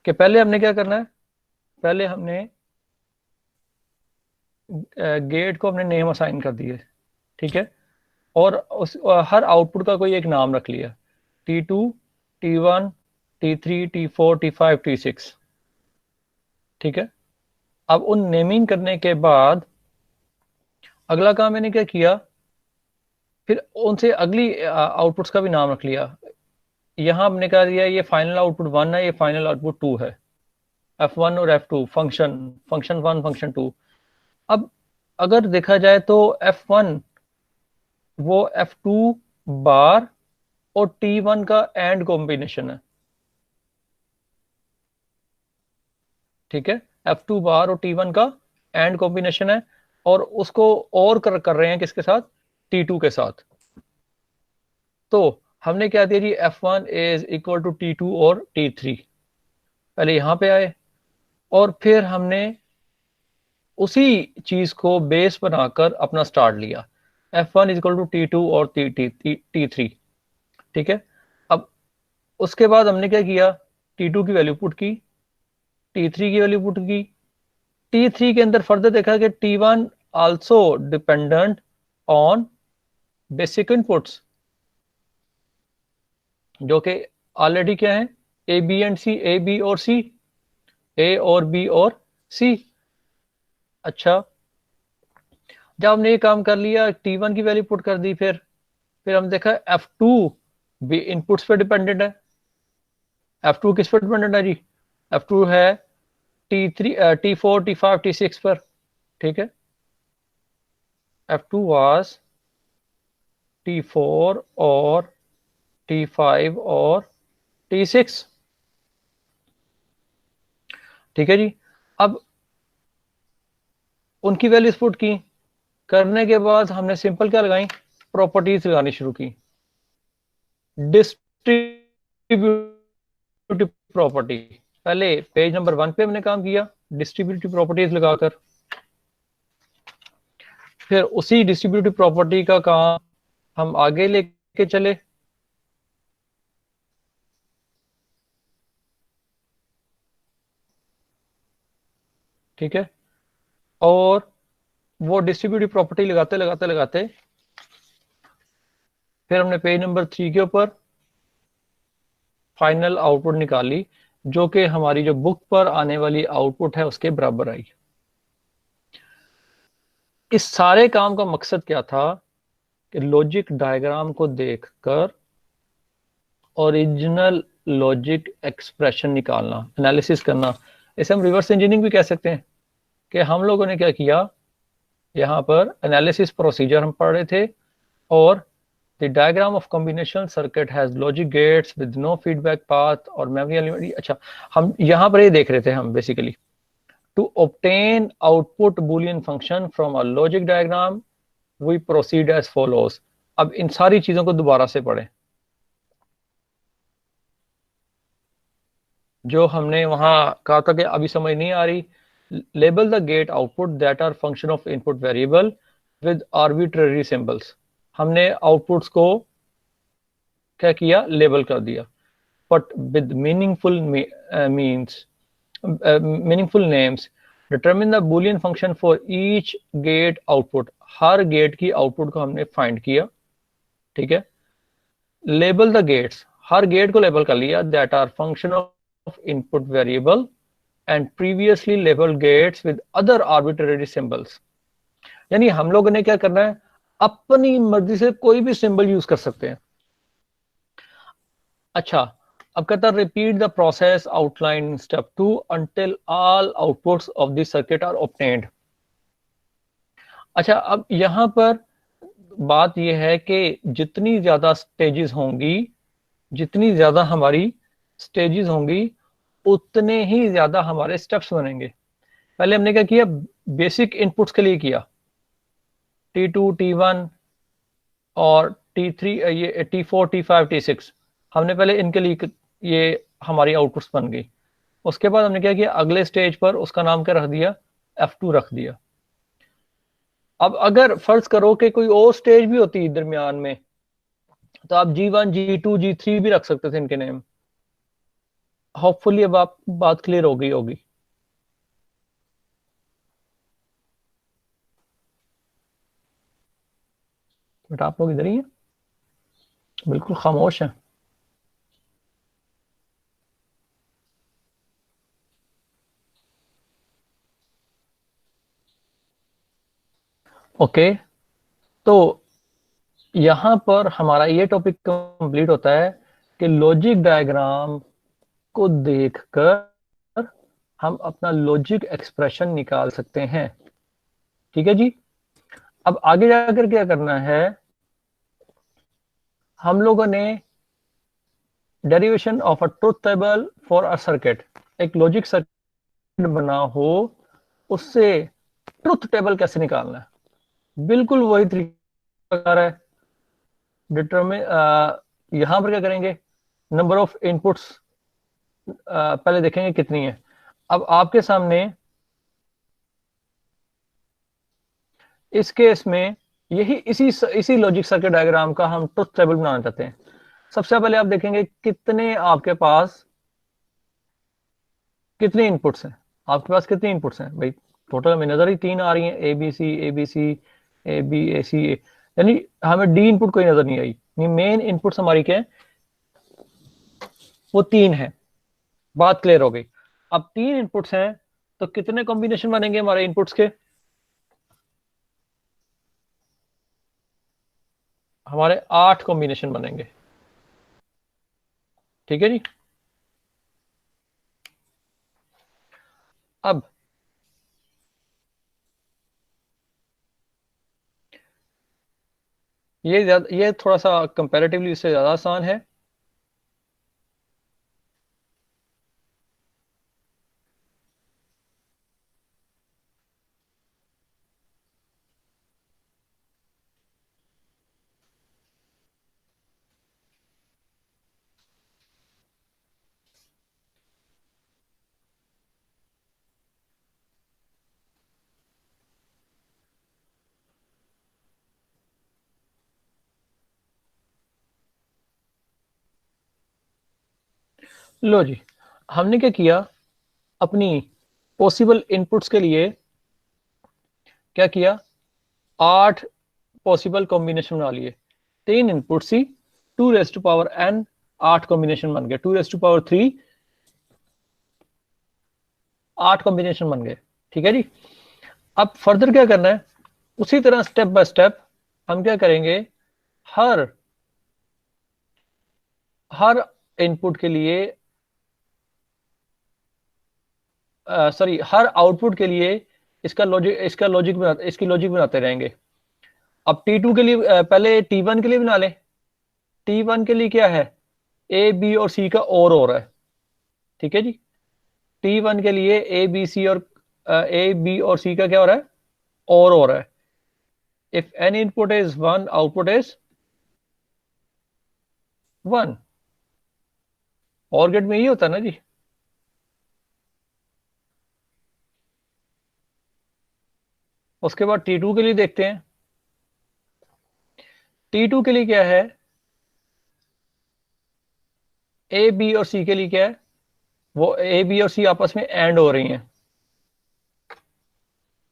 कि पहले हमने क्या करना है, पहले हमने गेट को हमने नेम असाइन कर दिए, ठीक है, और हर आउटपुट का कोई एक नाम रख लिया, T2, T1, T3, T4, T5, T6, ठीक है। अब उन नेमिंग करने के बाद अगला काम मैंने क्या किया, फिर उनसे अगली आउटपुट्स का भी नाम रख लिया। यहाँ हमने कह दिया ये फाइनल आउटपुट 1 है, ये फाइनल आउटपुट 2 है, F1 और F2, फंक्शन 1, फंक्शन 2। अब अगर देखा जाए तो F1 वो F2 बार और T1 का एंड कॉम्बिनेशन है, ठीक है, F2 बार और T1 का एंड कॉम्बिनेशन है, और उसको और कर रहे हैं किसके साथ, T2 के साथ। तो हमने क्या दिया जी, F1 is equal to T2 और T3, पहले यहां पे आए और फिर हमने उसी चीज को बेस बनाकर अपना स्टार्ट लिया, F1 is equal to T2 और T3, ठीक है। अब उसके बाद हमने क्या किया, T2 की वैल्यू पुट की, T3 की वैल्यू पुट की, T3 के अंदर फर्दर देखा कि T1 also dependent on basic inputs, जो कि ऑलरेडी क्या है, A B and C, A B और सी, ए और बी और सी। अच्छा, जब हमने ये काम कर लिया, T1 की वैल्यू पुट कर दी, फिर हम देखा F2 भी इनपुट्स पे डिपेंडेंट है। F2 किस पर डिपेंडेंट है जी, F2 है T3, T4, T5, T6 पर, ठीक है। F2 वाज T4 और T5 और T6, ठीक है जी। अब उनकी वैल्यूज पुट की, करने के बाद हमने सिंपल क्या लगाई, प्रॉपर्टीज लगानी शुरू की, डिस्ट्रीब्यूटिव प्रॉपर्टी। पहले पेज नंबर 1 पे हमने काम किया डिस्ट्रीब्यूटिव प्रॉपर्टीज लगाकर, फिर उसी डिस्ट्रीब्यूटिव प्रॉपर्टी का काम हम आगे लेके चले, ठीक है, और वो डिस्ट्रीब्यूटिव प्रॉपर्टी लगाते लगाते लगाते फिर हमने पेज नंबर 3 के ऊपर फाइनल आउटपुट निकाली, जो कि हमारी जो बुक पर आने वाली आउटपुट है उसके बराबर आई। इस सारे काम का मकसद क्या था कि लॉजिक डायग्राम को देखकर ओरिजिनल लॉजिक एक्सप्रेशन निकालना, एनालिसिस करना। इसे हम रिवर्स इंजीनियरिंग भी कह सकते हैं कि हम लोगों ने क्या किया, यहाँ पर एनालिसिस प्रोसीजर हम पढ़ रहे थे, और the diagram of combinational circuit has logic gates with no feedback path और मेमोरी एलिमेंट। अच्छा, हम यहाँ पर ये देख रहे थे हम basically, to obtain output Boolean function from a logic diagram we proceed as follows. अब इन सारी चीजों को दोबारा से पढ़ें, जो हमने वहां कहा था कि अभी समझ नहीं आ रही। Label the gate output that are function of input variable with arbitrary symbols. हमने आउटपुट्स को क्या किया, लेबल कर दिया, but with meaningful meaningful names. Determine the Boolean function for each gate output, हर गेट की आउटपुट को हमने फाइंड किया, ठीक है। लेबल द गेट्स, हर गेट को लेबल कर लिया, that are function of input variable and previously labelled gates with other arbitrary symbols. यानी हम लोगों ने क्या करना है, अपनी मर्जी से कोई भी सिंबल यूज कर सकते हैं। अच्छा, अब कहता है repeat the process outline in step 2 until all outputs of the circuit are obtained. अच्छा, अब यहां पर बात यह है कि जितनी ज्यादा स्टेजेस होंगी, जितनी ज्यादा हमारी स्टेजेस होंगी, उतने ही ज्यादा हमारे स्टेप्स बनेंगे। पहले हमने क्या किया, बेसिक इनपुट्स के लिए किया, T2, T1 और T3, ये T4, T5, T6, हमने पहले इनके लिए ये हमारी आउटपुट्स बन गई। उसके बाद हमने क्या किया, अगले स्टेज पर उसका नाम क्या रख दिया, F2 रख दिया। अब अगर फर्ज करो कि कोई और स्टेज भी होती दरमियान में, तो आप G1, G2, G3 भी रख सकते थे इनके नेम। होपफुली अब आप बात क्लियर हो गई होगी। बेटा आप लोग इधर ही हैं, बिल्कुल खामोश हैं। ओके, तो यहां पर हमारा ये टॉपिक कंप्लीट होता है कि लॉजिक डायग्राम को देखकर हम अपना लॉजिक एक्सप्रेशन निकाल सकते हैं। ठीक है जी। अब आगे जाकर क्या करना है, हम लोगों ने derivation of a truth table for a circuit, एक लॉजिक सर्किट बना हो उससे ट्रुथ टेबल कैसे निकालना है, बिल्कुल वही तरीका है। डिटरमिन यहां पर क्या करेंगे, नंबर ऑफ इनपुट्स पहले देखेंगे कितनी है। अब आपके सामने इस केस में यही इसी लॉजिक सर्किट डायग्राम का हम ट्रुथ टेबल बनाना चाहते हैं। सबसे पहले आप देखेंगे कितने आपके पास कितने इनपुट्स हैं, आपके पास कितने इनपुट्स हैं भाई। टोटल में नजर ही 3 आ रही हैं, A B C A B C A B A C A, यानी हमें डी इनपुट कोई नजर नहीं आई। मेन इनपुट्स हमारी क्या है, वो 3 है। बात क्लियर हो गई। अब 3 इनपुट्स हैं तो कितने कॉम्बिनेशन बनेंगे हमारे इनपुट्स के, हमारे 8 कॉम्बिनेशन बनेंगे। ठीक है जी। अब ये थोड़ा सा कंपैरेटिवली इससे ज्यादा आसान है। लो जी, हमने क्या किया, अपनी पॉसिबल इनपुट्स के लिए क्या किया, 8 पॉसिबल कॉम्बिनेशन बना लिए। 3 इनपुट सी, 2n, 8 कॉम्बिनेशन बन गए। 2 3, 8 कॉम्बिनेशन बन गए। ठीक है जी। अब फर्दर क्या करना है, उसी तरह स्टेप बाय स्टेप हम क्या करेंगे, हर हर इनपुट के लिए सॉरी हर आउटपुट के लिए इसकी लॉजिक बनाते रहेंगे। अब T2 के लिए पहले T1 के लिए बना लें। T1 के लिए क्या है, ए बी और सी का और हो रहा है। ठीक है जी। T1 के लिए ए बी और सी का क्या हो रहा है, और हो रहा है। If N input is 1, output is 1। और गेट में यही होता है ना जी। उसके बाद T2 के लिए देखते हैं। T2 के लिए क्या है, ए बी और सी के लिए क्या है, वो ए बी और सी आपस में एंड हो रही हैं।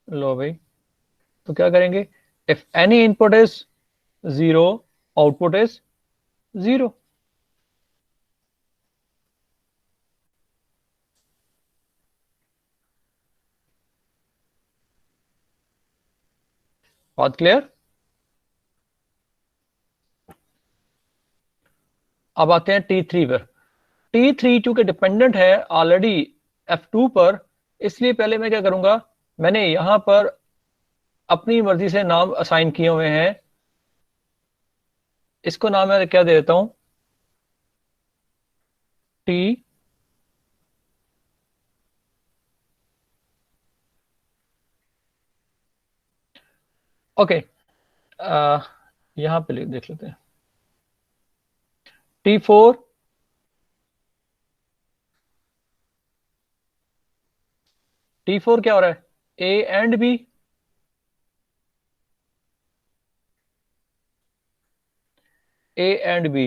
लो भाई, तो क्या करेंगे, if any input is 0, output is 0। बात क्लियर। अब आते हैं T3 पर। T3 चूंकि डिपेंडेंट है ऑलरेडी F2 पर, इसलिए पहले मैं क्या करूंगा, मैंने यहां पर अपनी मर्जी से नाम असाइन किए हुए हैं। इसको नाम मैं क्या दे देता हूं, T, ओके। यहां पे देख लेते हैं T4, T4 क्या हो रहा है, A and B, A and B.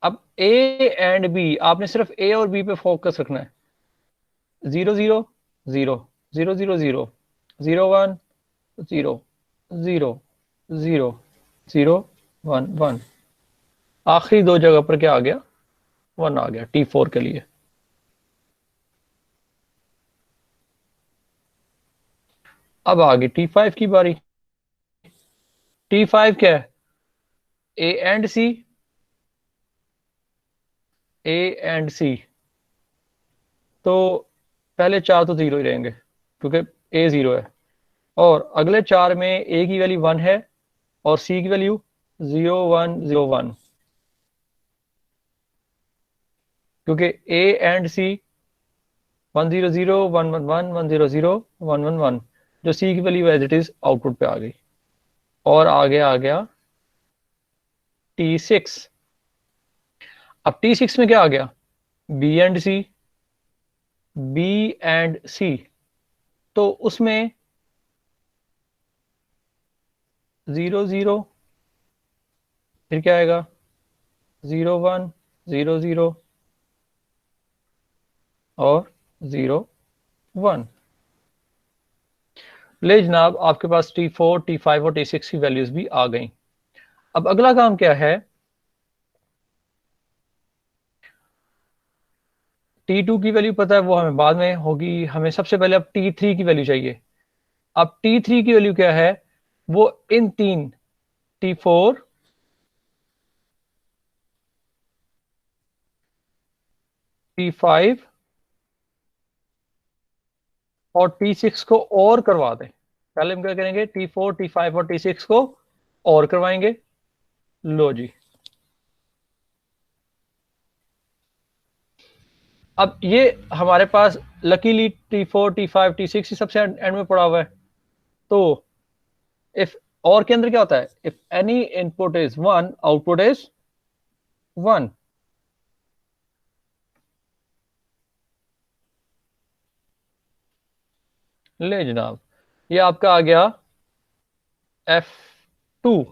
अब ए एंड बी आपने सिर्फ ए और बी पे फोकस रखना है। 0 0 0 0 0 0 0 1 0 0 0 0 0 1 1। आखिरी दो जगह पर क्या आ गया, 1 आ गया T4 के लिए। अब आ गई T5 की बारी। T5 क्या है, A and C, A and C। तो पहले चार तो जीरो ही रहेंगे क्योंकि A 0 है, और अगले चार में A की वैल्यू 1 है और C की वैल्यू 0 1 0 1, क्योंकि A एंड C 1 0 0 1 1 1 1 0 0 1 1 1, जो C की value as it is output पे आ गई। और आगे आ गया T6। अब T6 में क्या आ गया, B and C, B and C। तो उसमें 0 0, फिर क्या आएगा 0 1 0 0 और 0 1। ले जनाब, आपके पास T4 T5 और T6 की वैल्यूज भी आ गई। अब अगला काम क्या है, T2 की वैल्यू पता है, वो हमें बाद में होगी। हमें सबसे पहले अब T3 की वैल्यू चाहिए। अब T3 की वैल्यू क्या है, वो इन तीन T4 T5 और T6 को और करवा दें। पहले हम क्या करेंगे, T4 T5 और T6 को और करवाएंगे। लो जी, अब ये हमारे पास लकीली T4 T5 T6 ही सबसे एंड में पड़ा हुआ है। तो इफ और के अंदर क्या होता है, if any input is 1 output is 1। ले जनाब, ये आपका आ गया F2।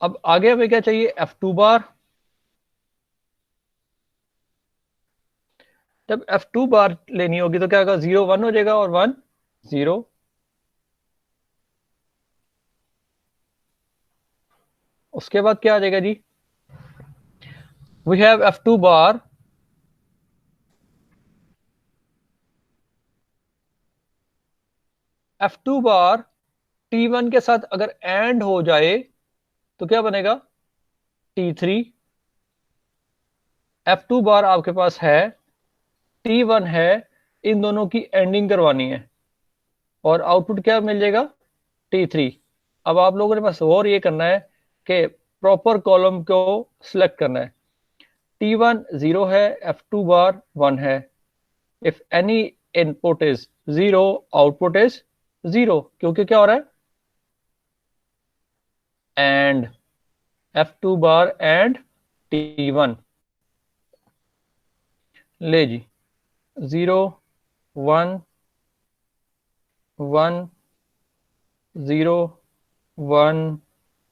अब आगे हमें क्या चाहिए, F2 बार। जब F2 बार लेनी होगी तो क्या होगा, 0 1 हो जाएगा और 1 0। उसके बाद क्या आ जाएगा जी, we have F2 bar F2 bar T1 के साथ अगर एंड हो जाए तो क्या बनेगा, T3। F2 बार आपके पास है, T1 है, इन दोनों की एंडिंग करवानी है और आउटपुट क्या मिल जाएगा, T3। अब आप लोगों ने बस और ये करना है कि प्रॉपर कॉलम को सिलेक्ट करना है। T1 0 है, F2 बार 1 है। If any input is 0 output is 0, क्योंकि क्या हो रहा है, and F2 bar and T1। ले जी, 0 1 1 0 1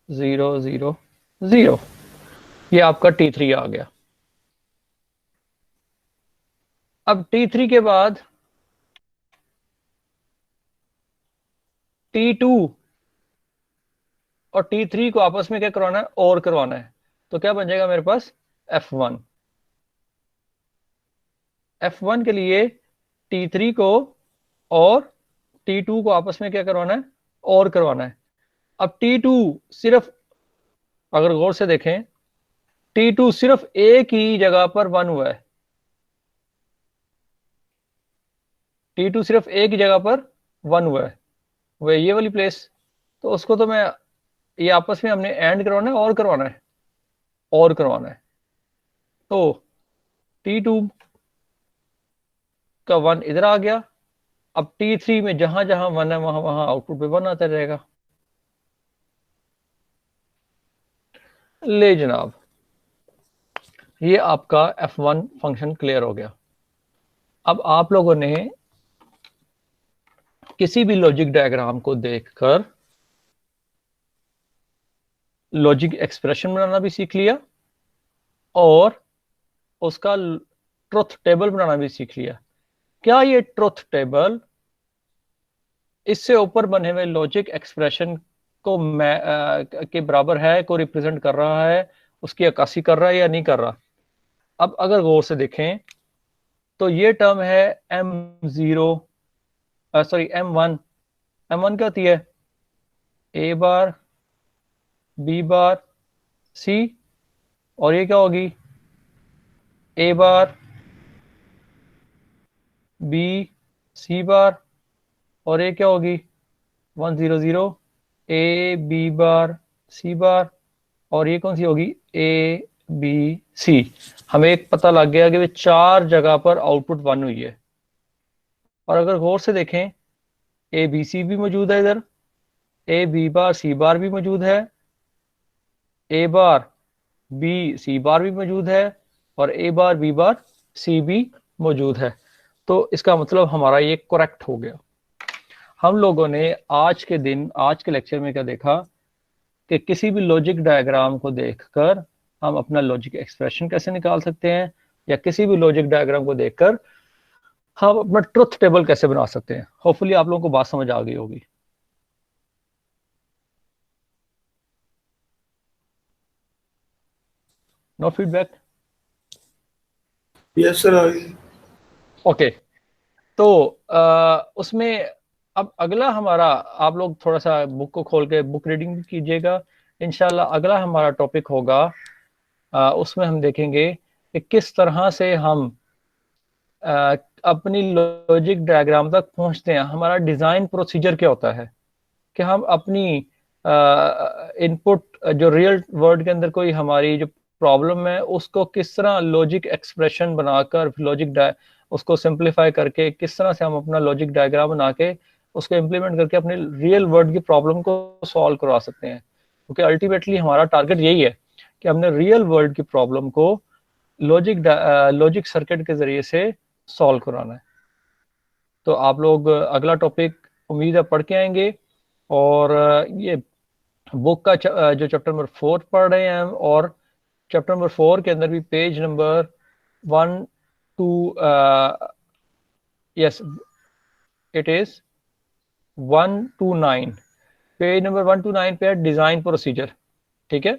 0 0 0, ये आपका T3 आ गया। अब T3 के बाद T2 और T3 को आपस में क्या करवाना है, और करवाना है। तो क्या बन जाएगा मेरे पास, F1। F1 के लिए T3 को और T2 को आपस में क्या करवाना है, और करवाना है। अब T2 सिर्फ, अगर गौर से देखें, T2 सिर्फ एक ही जगह पर 1 हुआ है। T2 सिर्फ एक ही जगह पर 1 हुआ है, वह ये वाली प्लेस। तो उसको तो मैं, ये आपस में हमने एंड करवाना है और करवाना है, और करवाना है। तो T2 का 1 इधर आ गया। अब T3 में जहां जहां 1 है वहां वहां आउटपुट पे 1 आता रहेगा। ले जनाब, ये आपका F1 फंक्शन क्लियर हो गया। अब आप लोगों ने किसी भी लॉजिक डायग्राम को देखकर लॉजिक एक्सप्रेशन बनाना भी सीख लिया और उसका ट्रुथ टेबल बनाना भी सीख लिया। क्या ये ट्रुथ टेबल इससे ऊपर बने हुए लॉजिक एक्सप्रेशन को के बराबर है, को रिप्रेजेंट कर रहा है, उसकी अक्कासी कर रहा है या नहीं कर रहा। अब अगर गौर से देखें तो ये टर्म है M0, सॉरी M1। M1 क्या होती है? A bar B bar C, और ये क्या होगी? A बार B C बार, और ये क्या होगी? 1 0 0 A B बार C बार, और ये कौन सी होगी? A B C। हमें एक पता लग गया कि वे 4 जगह पर आउटपुट 1 हुई है। और अगर गौर से देखें A B C भी मौजूद है, इधर A B बार C बार भी मौजूद है, A बार B C बार भी मौजूद है, और A bar B bar C भी मौजूद है। तो इसका मतलब हमारा ये करेक्ट हो गया। हम लोगों ने आज के दिन, आज के लेक्चर में क्या देखा कि किसी भी लॉजिक डायग्राम को देखकर हम अपना लॉजिक एक्सप्रेशन कैसे निकाल सकते हैं, या किसी भी लॉजिक डायग्राम को देखकर हम अपना ट्रुथ टेबल कैसे बना सकते हैं। होपफुली आप लोगों को बात समझ आ गई होगी। No feedback? यस सर, आ गई। ओके, तो उसमें अब अगला हमारा, आप लोग थोड़ा सा बुक को खोल के बुक रीडिंग भी कीजिएगा। इंशाल्लाह अगला हमारा टॉपिक होगा, उसमें हम देखेंगे कि किस तरह से हम अपनी लॉजिक डायग्राम तक पहुंचते हैं। हमारा डिज़ाइन प्रोसीजर क्या होता है कि हम अपनी इनपुट जो रियल वर्ल्ड के अंदर कोई हमारी जो प्रॉब्लम है उसको किस तरह लॉजिक एक्सप्रेशन बनाकर, उसको सिंप्लीफाई करके किस तरह से हम अपना लॉजिक डायग्राम बना के उसको इम्प्लीमेंट करके अपने रियल वर्ल्ड की प्रॉब्लम को सॉल्व करवा सकते हैं। क्योंकि अल्टीमेटली हमारा टारगेट यही है कि हमने रियल वर्ल्ड की प्रॉब्लम को लॉजिक सर्किट के ज़रिए से सॉल्व कराना है। तो आप लोग अगला टॉपिक उम्मीद है पढ़ के आएंगे, और ये बुक का जो चैप्टर नंबर 4 पढ़ रहे हैं हम, और चैप्टर नंबर 4 के अंदर भी page number 1 2 yes it is 1 to 9, page number 1 to 9 पे है डिज़ाइन प्रोसीजर। ठीक है,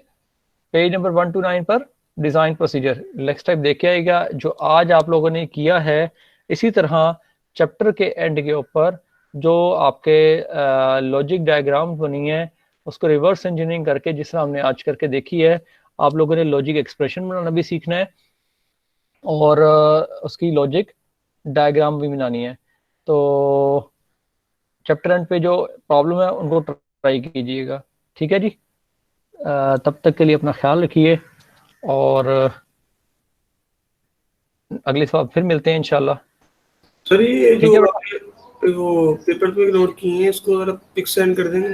पेज नंबर 1 to 9 पर डिज़ाइन प्रोसीजर नेक्स्ट टाइम देखे आएगा। जो आज आप लोगों ने किया है, इसी तरह चैप्टर के एंड के ऊपर जो आपके लॉजिक डायग्राम बनी है उसको रिवर्स इंजीनियरिंग करके, जिस तरह हमने आज करके देखी है, आप लोगों ने लॉजिक एक्सप्रेशन बनाना भी सीखना है, और उसकी लॉजिक डायग्राम भी बनानी है। तो चैप्टर एंड पे जो प्रॉब्लम है उनको ट्राई कीजिएगा। ठीक है जी, तब तक के लिए अपना ख्याल रखिए, और अगली बार फिर मिलते हैं इंशाल्लाह। सर ये ठीक जो है। वो पेपर पे नोट किए हैं इसको जरा पिक सेंड कर देंगे।